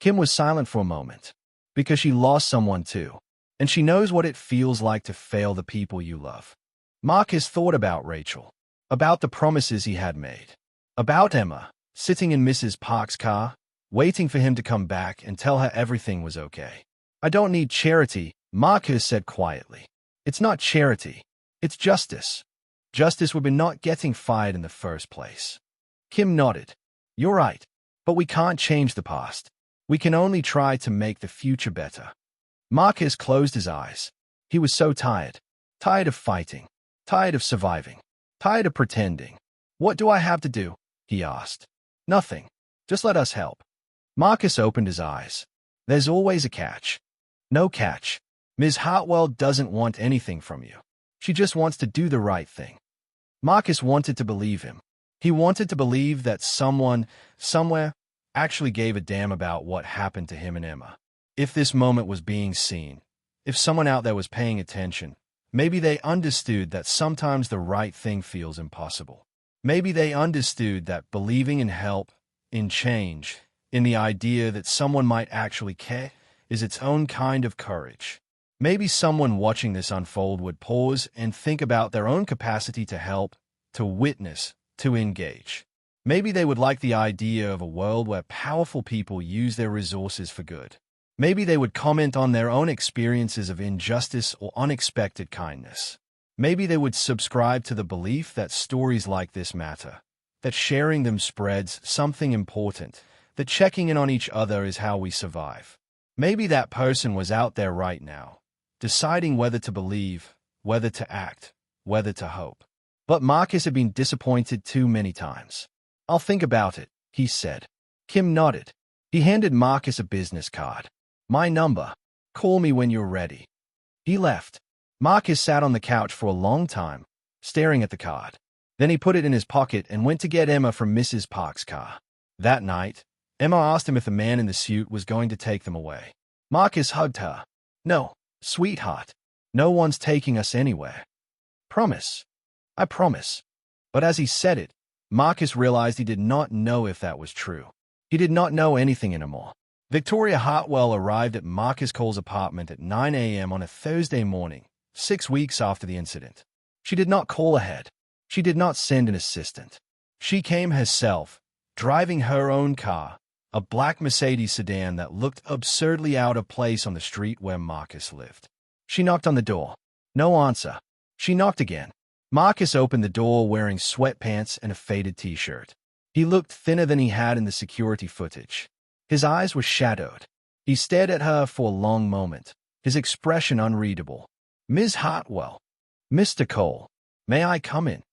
Kim was silent for a moment. Because she lost someone too. And she knows what it feels like to fail the people you love. Marcus thought about Rachel, about the promises he had made, about Emma, sitting in Mrs. Park's car, waiting for him to come back and tell her everything was okay. I don't need charity, Marcus said quietly. It's not charity. It's justice. Justice would be not getting fired in the first place. Kim nodded. You're right, but we can't change the past. We can only try to make the future better. Marcus closed his eyes. He was so tired. Tired of fighting. Tired of surviving. Tired of pretending. What do I have to do? He asked. Nothing. Just let us help. Marcus opened his eyes. There's always a catch. No catch. Ms. Hartwell doesn't want anything from you. She just wants to do the right thing. Marcus wanted to believe him. He wanted to believe that someone, somewhere, actually gave a damn about what happened to him and Emma. If this moment was being seen, if someone out there was paying attention, maybe they understood that sometimes the right thing feels impossible. Maybe they understood that believing in help, in change, in the idea that someone might actually care, is its own kind of courage. Maybe someone watching this unfold would pause and think about their own capacity to help, to witness, to engage. Maybe they would like the idea of a world where powerful people use their resources for good. Maybe they would comment on their own experiences of injustice or unexpected kindness. Maybe they would subscribe to the belief that stories like this matter, that sharing them spreads something important, that checking in on each other is how we survive. Maybe that person was out there right now, deciding whether to believe, whether to act, whether to hope. But Marcus had been disappointed too many times. "I'll think about it," he said. Kim nodded. He handed Marcus a business card. "My number. Call me when you're ready." He left. Marcus sat on the couch for a long time, staring at the card. Then he put it in his pocket and went to get Emma from Mrs. Park's car. That night, Emma asked him if the man in the suit was going to take them away. Marcus hugged her. "No, sweetheart. No one's taking us anywhere. Promise. I promise." But as he said it, Marcus realized he did not know if that was true. He did not know anything anymore. Victoria Hartwell arrived at Marcus Cole's apartment at 9 a.m. on a Thursday morning, 6 weeks after the incident. She did not call ahead. She did not send an assistant. She came herself, driving her own car, a black Mercedes sedan that looked absurdly out of place on the street where Marcus lived. She knocked on the door. No answer. She knocked again. Marcus opened the door wearing sweatpants and a faded t-shirt. He looked thinner than he had in the security footage. His eyes were shadowed. He stared at her for a long moment, his expression unreadable. "Ms. Hartwell." "Mr. Cole, may I come in?"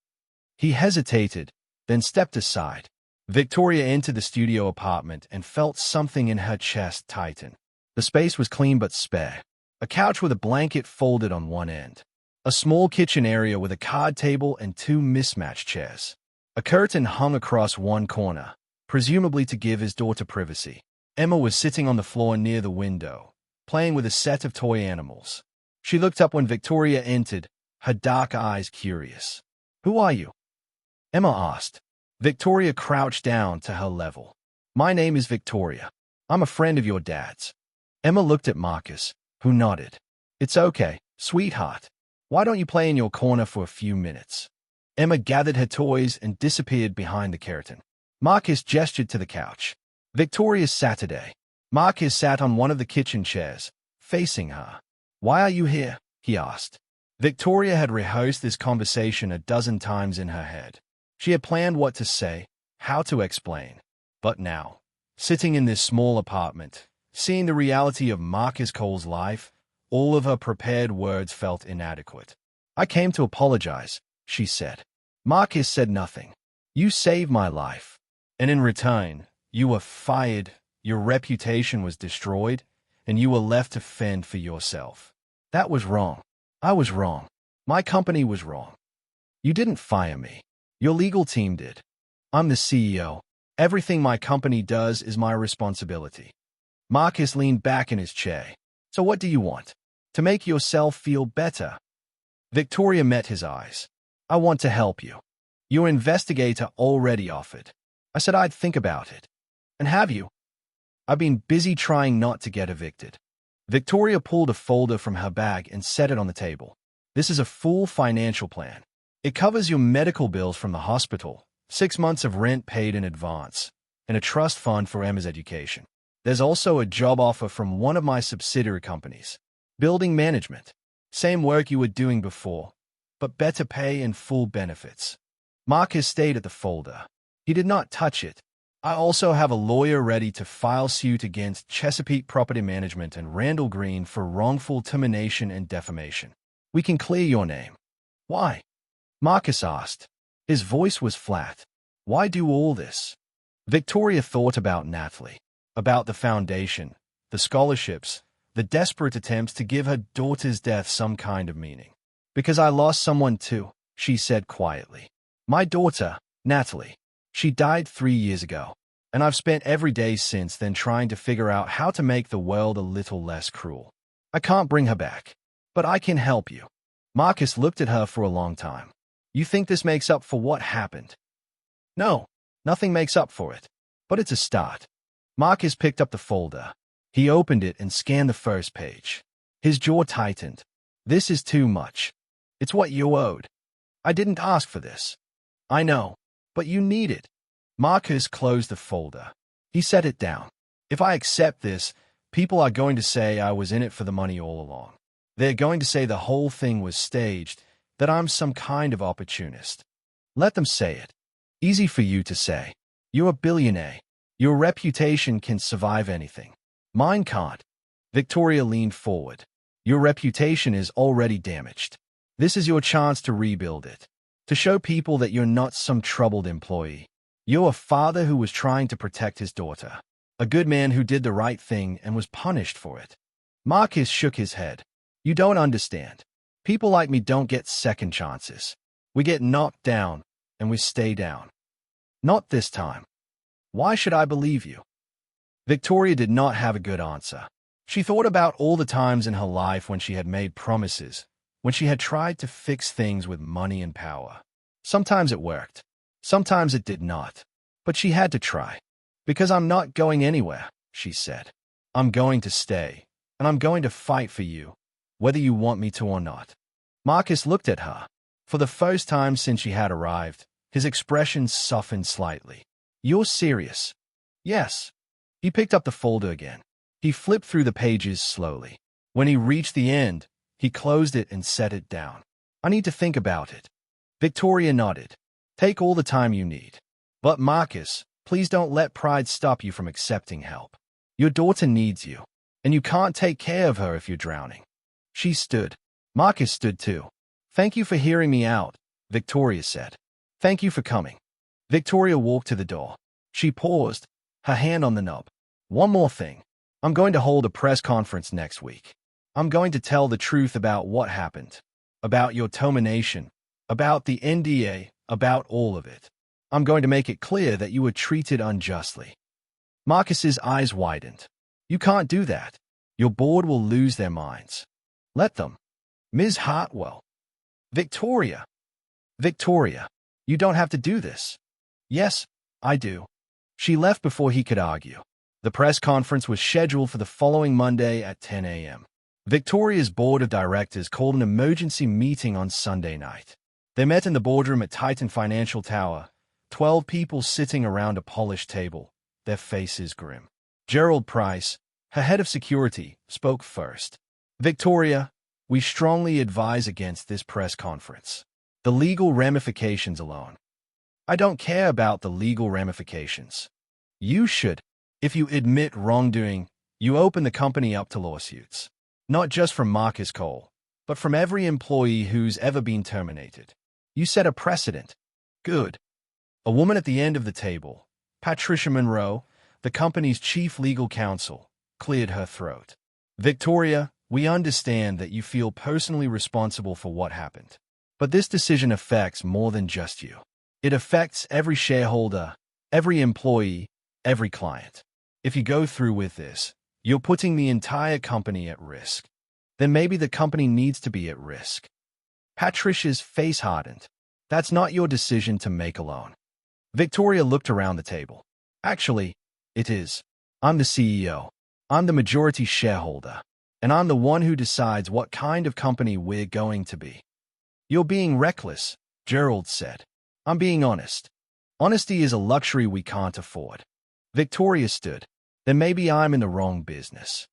He hesitated, then stepped aside. Victoria entered the studio apartment and felt something in her chest tighten. The space was clean but spare. A couch with a blanket folded on one end. A small kitchen area with a card table and 2 mismatched chairs. A curtain hung across one corner, presumably to give his daughter privacy. Emma was sitting on the floor near the window, playing with a set of toy animals. She looked up when Victoria entered, her dark eyes curious. "Who are you?" Emma asked. Victoria crouched down to her level. "My name is Victoria. I'm a friend of your dad's." Emma looked at Marcus, who nodded. "It's okay, sweetheart. Why don't you play in your corner for a few minutes?" Emma gathered her toys and disappeared behind the curtain. Marcus gestured to the couch. Victoria sat today. Marcus sat on one of the kitchen chairs, facing her. "Why are you here?" he asked. Victoria had rehearsed this conversation a dozen times in her head. She had planned what to say, how to explain. But now, sitting in this small apartment, seeing the reality of Marcus Cole's life, all of her prepared words felt inadequate. "I came to apologize," she said. Marcus said nothing. "You saved my life. And in return, you were fired, your reputation was destroyed, and you were left to fend for yourself. That was wrong. I was wrong. My company was wrong. You didn't fire me. Your legal team did. I'm the CEO. Everything my company does is my responsibility." Marcus leaned back in his chair. "So what do you want? To make yourself feel better?" Victoria met his eyes. "I want to help you. Your investigator already offered. I said I'd think about it. And have you?" "I've been busy trying not to get evicted." Victoria pulled a folder from her bag and set it on the table. "This is a full financial plan. It covers your medical bills from the hospital, 6 months of rent paid in advance, and a trust fund for Emma's education. There's also a job offer from one of my subsidiary companies. Building management. Same work you were doing before, but better pay and full benefits." Marcus stayed at the folder. He did not touch it. "I also have a lawyer ready to file suit against Chesapeake Property Management and Randall Green for wrongful termination and defamation. We can clear your name." "Why?" Marcus asked. His voice was flat. "Why do all this?" Victoria thought about Natalie, about the foundation, the scholarships, the desperate attempts to give her daughter's death some kind of meaning. Because I lost someone too, she said quietly. My daughter, Natalie. She died 3 years ago, and I've spent every day since then trying to figure out how to make the world a little less cruel. I can't bring her back, but I can help you. Marcus looked at her for a long time. You think this makes up for what happened? No, nothing makes up for it, but it's a start. Marcus picked up the folder. He opened it and scanned the first page. His jaw tightened. This is too much. It's what you owed. I didn't ask for this. I know, but you need it. Marcus closed the folder. He set it down. If I accept this, people are going to say I was in it for the money all along. They're going to say the whole thing was staged, that I'm some kind of opportunist. Let them say it. Easy for you to say. You're a billionaire. Your reputation can survive anything. Mine can't. Victoria leaned forward. Your reputation is already damaged. This is your chance to rebuild it. To show people that you're not some troubled employee. You're a father who was trying to protect his daughter. A good man who did the right thing and was punished for it. Marcus shook his head. You don't understand. People like me don't get second chances. We get knocked down, and we stay down. Not this time. Why should I believe you? Victoria did not have a good answer. She thought about all the times in her life when she had made promises, when she had tried to fix things with money and power. Sometimes it worked. Sometimes it did not. But she had to try. Because I'm not going anywhere, she said. I'm going to stay, and I'm going to fight for you, whether you want me to or not. Marcus looked at her. For the first time since she had arrived, his expression softened slightly. You're serious? Yes. He picked up the folder again. He flipped through the pages slowly. When he reached the end, he closed it and set it down. I need to think about it. Victoria nodded. Take all the time you need. But Marcus, please don't let pride stop you from accepting help. Your daughter needs you, and you can't take care of her if you're drowning. She stood. Marcus stood too. Thank you for hearing me out, Victoria said. Thank you for coming. Victoria walked to the door. She paused, her hand on the knob. One more thing. I'm going to hold a press conference next week. I'm going to tell the truth about what happened, about your termination, about the NDA, about all of it. I'm going to make it clear that you were treated unjustly. Marcus's eyes widened. You can't do that. Your board will lose their minds. Let them. Ms. Hartwell. Victoria. Victoria, you don't have to do this. Yes, I do. She left before he could argue. The press conference was scheduled for the following Monday at 10 a.m. Victoria's board of directors called an emergency meeting on Sunday night. They met in the boardroom at Titan Financial Tower, 12 people sitting around a polished table, their faces grim. Gerald Price, her head of security, spoke first. Victoria, we strongly advise against this press conference. The legal ramifications alone. I don't care about the legal ramifications. You should. If you admit wrongdoing, you open the company up to lawsuits. Not just from Marcus Cole, but from every employee who's ever been terminated. You set a precedent. Good. A woman at the end of the table, Patricia Monroe, the company's chief legal counsel, cleared her throat. Victoria, we understand that you feel personally responsible for what happened. But this decision affects more than just you. It affects every shareholder, every employee, every client. If you go through with this, you're putting the entire company at risk. Then maybe the company needs to be at risk. Patricia's face hardened. That's not your decision to make alone. Victoria looked around the table. Actually, it is. I'm the CEO. I'm the majority shareholder. And I'm the one who decides what kind of company we're going to be. You're being reckless, Gerald said. I'm being honest. Honesty is a luxury we can't afford. Victoria stood. Then maybe I'm in the wrong business.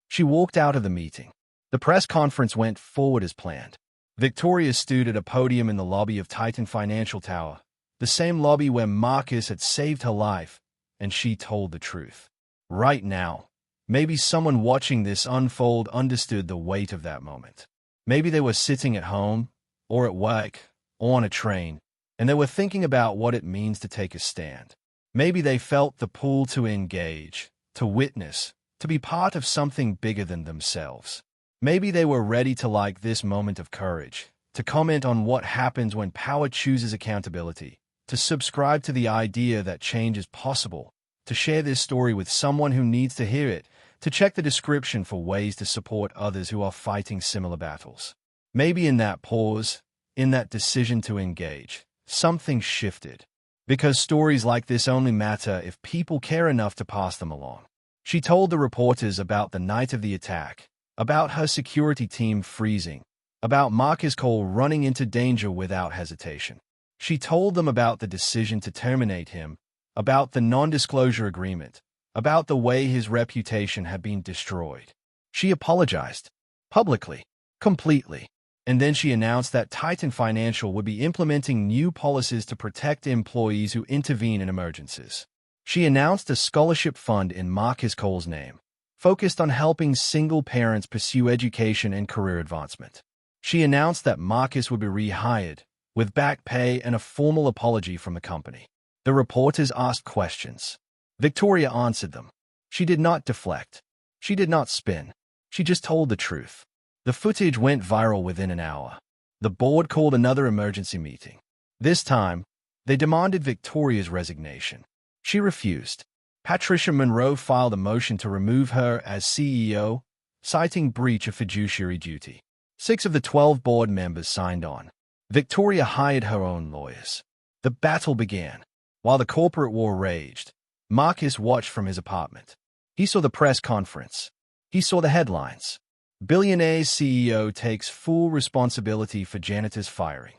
She walked out of the meeting. The press conference went forward as planned. Victoria stood at a podium in the lobby of Titan Financial Tower, the same lobby where Marcus had saved her life, and she told the truth. Right now, maybe someone watching this unfold understood the weight of that moment. Maybe they were sitting at home, or at work, or on a train, and they were thinking about what it means to take a stand. Maybe they felt the pull to engage, to witness, to be part of something bigger than themselves. Maybe they were ready to like this moment of courage, to comment on what happens when power chooses accountability, to subscribe to the idea that change is possible, to share this story with someone who needs to hear it, to check the description for ways to support others who are fighting similar battles. Maybe in that pause, in that decision to engage, something shifted. Because stories like this only matter if people care enough to pass them along. She told the reporters about the night of the attack, about her security team freezing, about Marcus Cole running into danger without hesitation. She told them about the decision to terminate him, about the non-disclosure agreement, about the way his reputation had been destroyed. She apologized, publicly, completely. And then she announced that Titan Financial would be implementing new policies to protect employees who intervene in emergencies. She announced a scholarship fund in Marcus Cole's name, focused on helping single parents pursue education and career advancement. She announced that Marcus would be rehired, with back pay and a formal apology from the company. The reporters asked questions. Victoria answered them. She did not deflect. She did not spin. She just told the truth. The footage went viral within an hour. The board called another emergency meeting. This time, they demanded Victoria's resignation. She refused. Patricia Monroe filed a motion to remove her as CEO, citing breach of fiduciary duty. 6 of the 12 board members signed on. Victoria hired her own lawyers. The battle began. While the corporate war raged, Marcus watched from his apartment. He saw the press conference. He saw the headlines. Billionaire CEO takes full responsibility for Janitor's firing.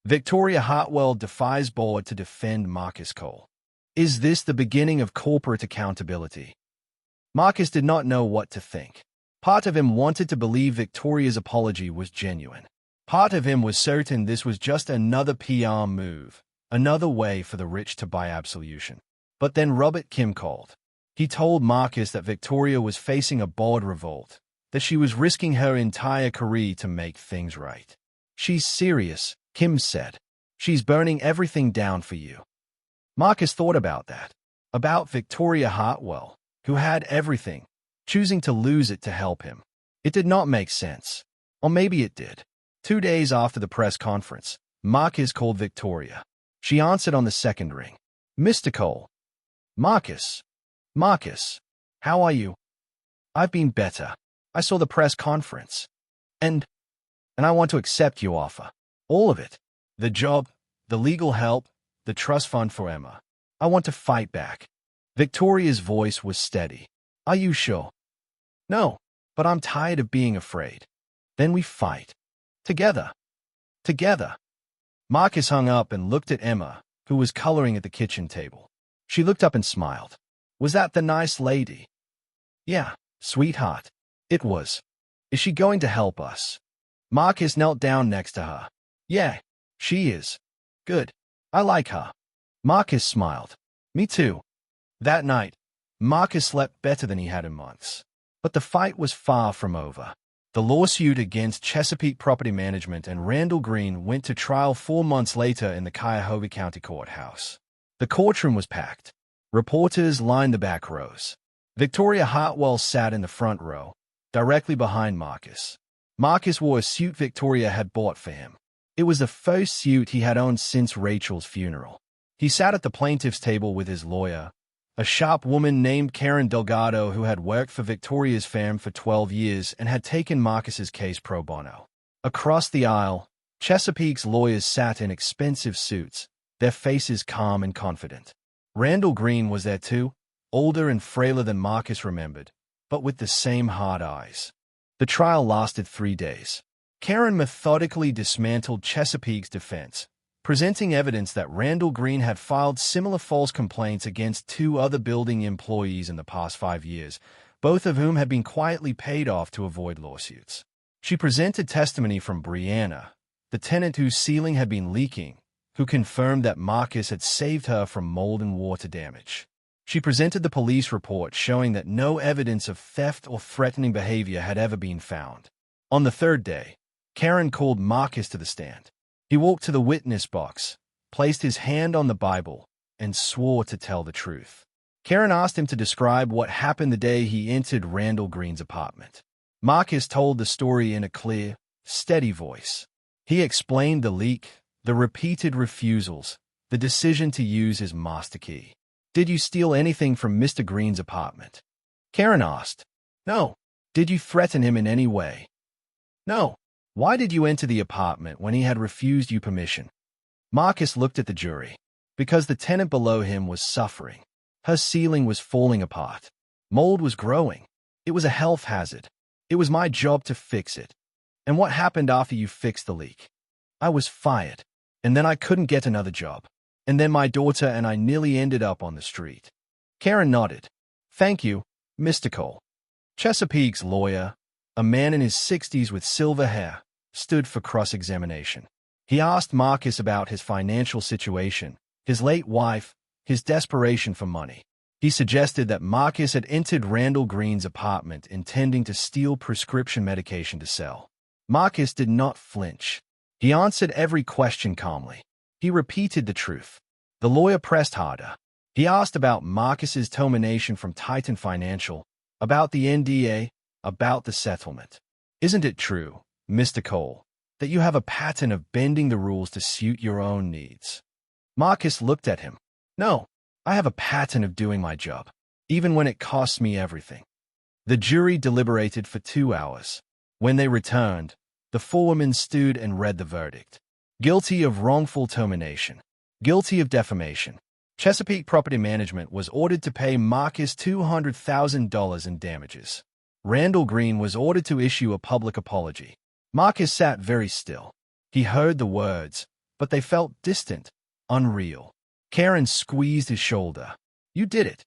Victoria Hartwell defies board to defend Marcus Cole. Is this the beginning of corporate accountability? Marcus did not know what to think. Part of him wanted to believe Victoria's apology was genuine. Part of him was certain this was just another PR move, another way for the rich to buy absolution. But then Robert Kim called. He told Marcus that Victoria was facing a board revolt, that she was risking her entire career to make things right. She's serious, Kim said. She's burning everything down for you. Marcus thought about that. About Victoria Hartwell, who had everything, choosing to lose it to help him. It did not make sense. Or maybe it did. 2 days after the press conference, Marcus called Victoria. She answered on the second ring. Mr. Cole. Marcus. Marcus. How are you? I've been better. I saw the press conference. And I want to accept your offer. All of it. The job, the legal help, the trust fund for Emma. I want to fight back. Victoria's voice was steady. Are you sure? No, but I'm tired of being afraid. Then we fight. Together. Together. Marcus hung up and looked at Emma, who was coloring at the kitchen table. She looked up and smiled. Was that the nice lady? Yeah, sweetheart. It was. Is she going to help us? Marcus knelt down next to her. Yeah, she is. Good. I like her. Marcus smiled. Me too. That night, Marcus slept better than he had in months. But the fight was far from over. The lawsuit against Chesapeake Property Management and Randall Green went to trial 4 months later in the Cuyahoga County Courthouse. The courtroom was packed. Reporters lined the back rows. Victoria Hartwell sat in the front row, directly behind Marcus. Marcus wore a suit Victoria had bought for him. It was the first suit he had owned since Rachel's funeral. He sat at the plaintiff's table with his lawyer, a sharp woman named Karen Delgado who had worked for Victoria's firm for 12 years and had taken Marcus's case pro bono. Across the aisle, Chesapeake's lawyers sat in expensive suits, their faces calm and confident. Randall Green was there too, older and frailer than Marcus remembered, but with the same hard eyes. The trial lasted 3 days. Karen methodically dismantled Chesapeake's defense, presenting evidence that Randall Green had filed similar false complaints against 2 other building employees in the past 5 years, both of whom had been quietly paid off to avoid lawsuits. She presented testimony from Brianna, the tenant whose ceiling had been leaking, who confirmed that Marcus had saved her from mold and water damage. She presented the police report showing that no evidence of theft or threatening behavior had ever been found. On the 3rd day, Karen called Marcus to the stand. He walked to the witness box, placed his hand on the Bible, and swore to tell the truth. Karen asked him to describe what happened the day he entered Randall Green's apartment. Marcus told the story in a clear, steady voice. He explained the leak, the repeated refusals, the decision to use his master key. Did you steal anything from Mr. Green's apartment? Karen asked. No. Did you threaten him in any way? No. Why did you enter the apartment when he had refused you permission? Marcus looked at the jury. Because the tenant below him was suffering. Her ceiling was falling apart. Mold was growing. It was a health hazard. It was my job to fix it. And what happened after you fixed the leak? I was fired. And then I couldn't get another job. And then my daughter and I nearly ended up on the street. Karen nodded. Thank you, Mr. Cole. Chesapeake's lawyer, a man in his 60s with silver hair, stood for cross-examination. He asked Marcus about his financial situation, his late wife, his desperation for money. He suggested that Marcus had entered Randall Green's apartment intending to steal prescription medication to sell. Marcus did not flinch. He answered every question calmly. He repeated the truth. The lawyer pressed harder. He asked about Marcus's termination from Titan Financial, about the NDA, about the settlement. Isn't it true, Mr. Cole, that you have a pattern of bending the rules to suit your own needs? Marcus looked at him. No, I have a pattern of doing my job, even when it costs me everything. The jury deliberated for 2 hours. When they returned, the forewoman stood and read the verdict. Guilty of wrongful termination. Guilty of defamation. Chesapeake Property Management was ordered to pay Marcus $200,000 in damages. Randall Green was ordered to issue a public apology. Marcus sat very still. He heard the words, but they felt distant, unreal. Karen squeezed his shoulder. You did it.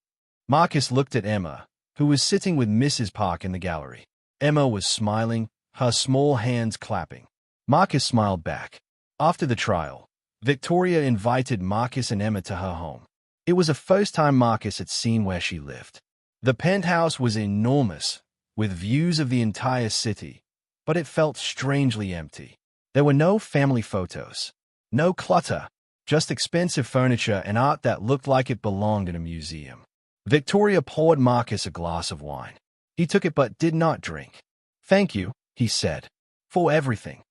Marcus looked at Emma, who was sitting with Mrs. Park in the gallery. Emma was smiling, her small hands clapping. Marcus smiled back. After the trial, Victoria invited Marcus and Emma to her home. It was the first time Marcus had seen where she lived. The penthouse was enormous, with views of the entire city, but it felt strangely empty. There were no family photos, no clutter, just expensive furniture and art that looked like it belonged in a museum. Victoria poured Marcus a glass of wine. He took it but did not drink. Thank you, he said, for everything.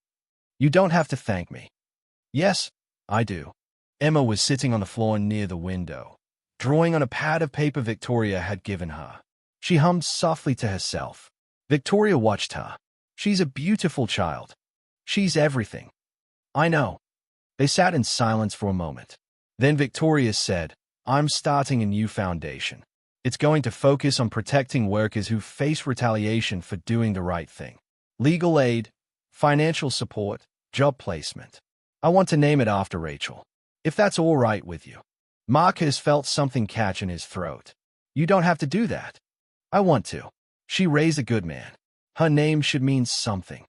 You don't have to thank me. Yes, I do. Emma was sitting on the floor near the window, drawing on a pad of paper Victoria had given her. She hummed softly to herself. Victoria watched her. She's a beautiful child. She's everything. I know. They sat in silence for a moment. Then Victoria said, I'm starting a new foundation. It's going to focus on protecting workers who face retaliation for doing the right thing. Legal aid, financial support, job placement. I want to name it after Rachel, if that's all right with you. Marcus felt something catch in his throat. You don't have to do that. I want to. She raised a good man. Her name should mean something.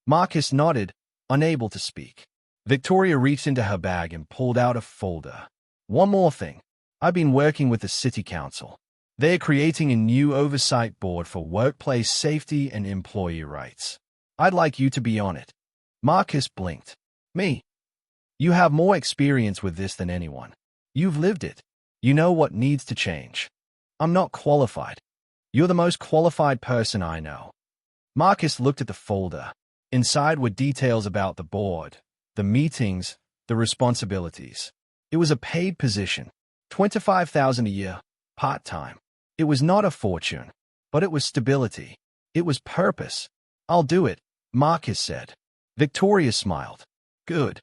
Marcus nodded, unable to speak. Victoria reached into her bag and pulled out a folder. One more thing. I've been working with the city council. They're creating a new oversight board for workplace safety and employee rights. I'd like you to be on it. Marcus blinked. Me? You have more experience with this than anyone. You've lived it. You know what needs to change. I'm not qualified. You're the most qualified person I know. Marcus looked at the folder. Inside were details about the board, the meetings, the responsibilities. It was a paid position, $25,000 a year, part-time. It was not a fortune, but it was stability. It was purpose. I'll do it, Marcus said. Victoria smiled. Good.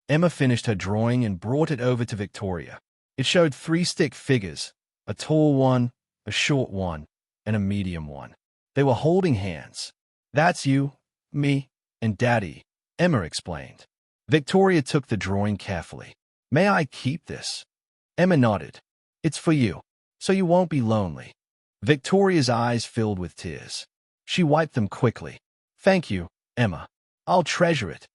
Emma finished her drawing and brought it over to Victoria. It showed 3 stick figures, a tall one, a short one, and a medium one. They were holding hands. That's you, me, and Daddy, Emma explained. Victoria took the drawing carefully. May I keep this? Emma nodded. It's for you, so you won't be lonely. Victoria's eyes filled with tears. She wiped them quickly. Thank you, Emma. I'll treasure it.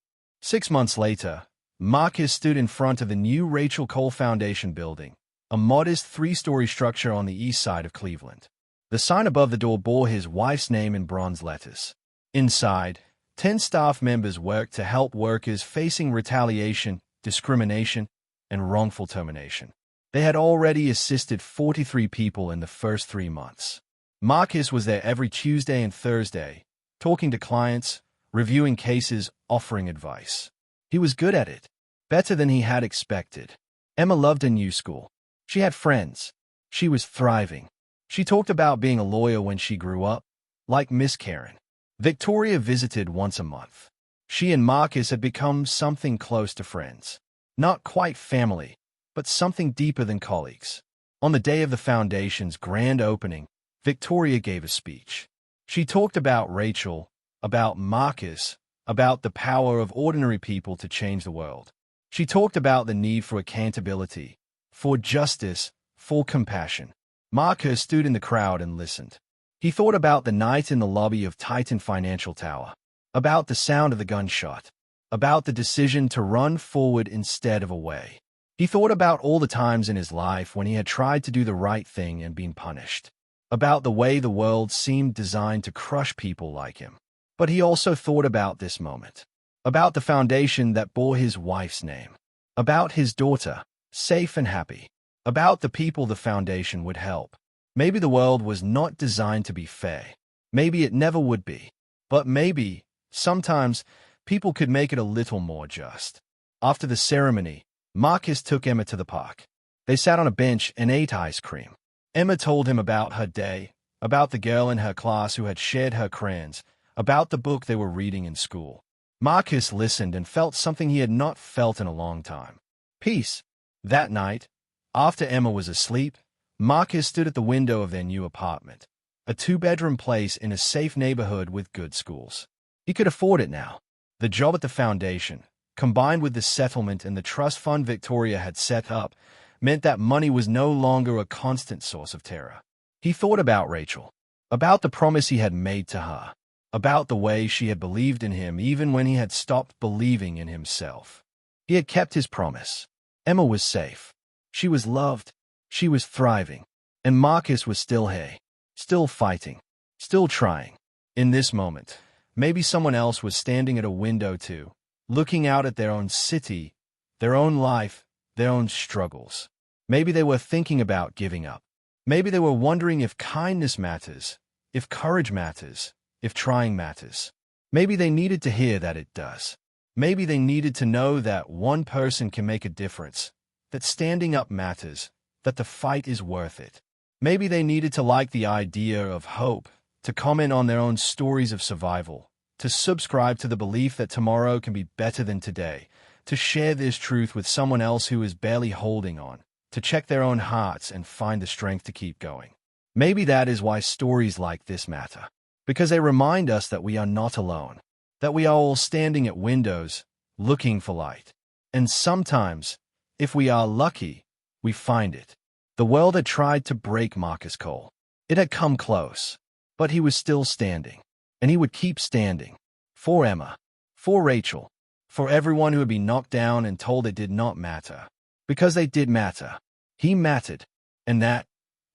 6 months later, Marcus stood in front of the new Rachel Cole Foundation building, a modest 3-story structure on the east side of Cleveland. The sign above the door bore his wife's name in bronze letters. Inside, 10 staff members worked to help workers facing retaliation, discrimination, and wrongful termination. They had already assisted 43 people in the first 3 months. Marcus was there every Tuesday and Thursday, talking to clients, reviewing cases, offering advice. He was good at it, better than he had expected. Emma loved a new school. She had friends. She was thriving. She talked about being a lawyer when she grew up, like Miss Karen. Victoria visited once a month. She and Marcus had become something close to friends. Not quite family, but something deeper than colleagues. On the day of the foundation's grand opening, Victoria gave a speech. She talked about Rachel, about Marcus, about the power of ordinary people to change the world. She talked about the need for accountability, for justice, for compassion. Marcus stood in the crowd and listened. He thought about the night in the lobby of Titan Financial Tower, about the sound of the gunshot, about the decision to run forward instead of away. He thought about all the times in his life when he had tried to do the right thing and been punished, about the way the world seemed designed to crush people like him. But he also thought about this moment, about the foundation that bore his wife's name, about his daughter, safe and happy, about the people the foundation would help. Maybe the world was not designed to be fair. Maybe it never would be. But maybe, sometimes, people could make it a little more just. After the ceremony, Marcus took Emma to the park. They sat on a bench and ate ice cream. Emma told him about her day, about the girl in her class who had shared her crayons, about the book they were reading in school. Marcus listened and felt something he had not felt in a long time. Peace. That night, after Emma was asleep, Marcus stood at the window of their new apartment, a two-bedroom place in a safe neighborhood with good schools. He could afford it now. The job at the foundation, combined with the settlement and the trust fund Victoria had set up, meant that money was no longer a constant source of terror. He thought about Rachel, about the promise he had made to her, about the way she had believed in him even when he had stopped believing in himself. He had kept his promise. Emma was safe. She was loved. She was thriving. And Marcus was still here, still fighting, still trying. In this moment, maybe someone else was standing at a window too, looking out at their own city, their own life, their own struggles. Maybe they were thinking about giving up. Maybe they were wondering if kindness matters, if courage matters, if trying matters. Maybe they needed to hear that it does. Maybe they needed to know that one person can make a difference, that standing up matters, that the fight is worth it. Maybe they needed to like the idea of hope, to comment on their own stories of survival, to subscribe to the belief that tomorrow can be better than today, to share this truth with someone else who is barely holding on, to check their own hearts and find the strength to keep going. Maybe that is why stories like this matter, because they remind us that we are not alone, that we are all standing at windows, looking for light. And sometimes, if we are lucky, we find it. The world had tried to break Marcus Cole. It had come close, but he was still standing, and he would keep standing. For Emma, for Rachel, for everyone who had been knocked down and told it did not matter. Because they did matter. He mattered, and that,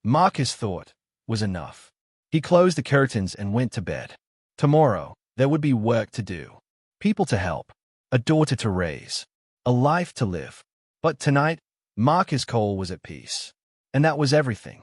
Marcus thought, was enough. He closed the curtains and went to bed. Tomorrow, there would be work to do, people to help, a daughter to raise, a life to live. But tonight, Marcus Cole was at peace. And that was everything.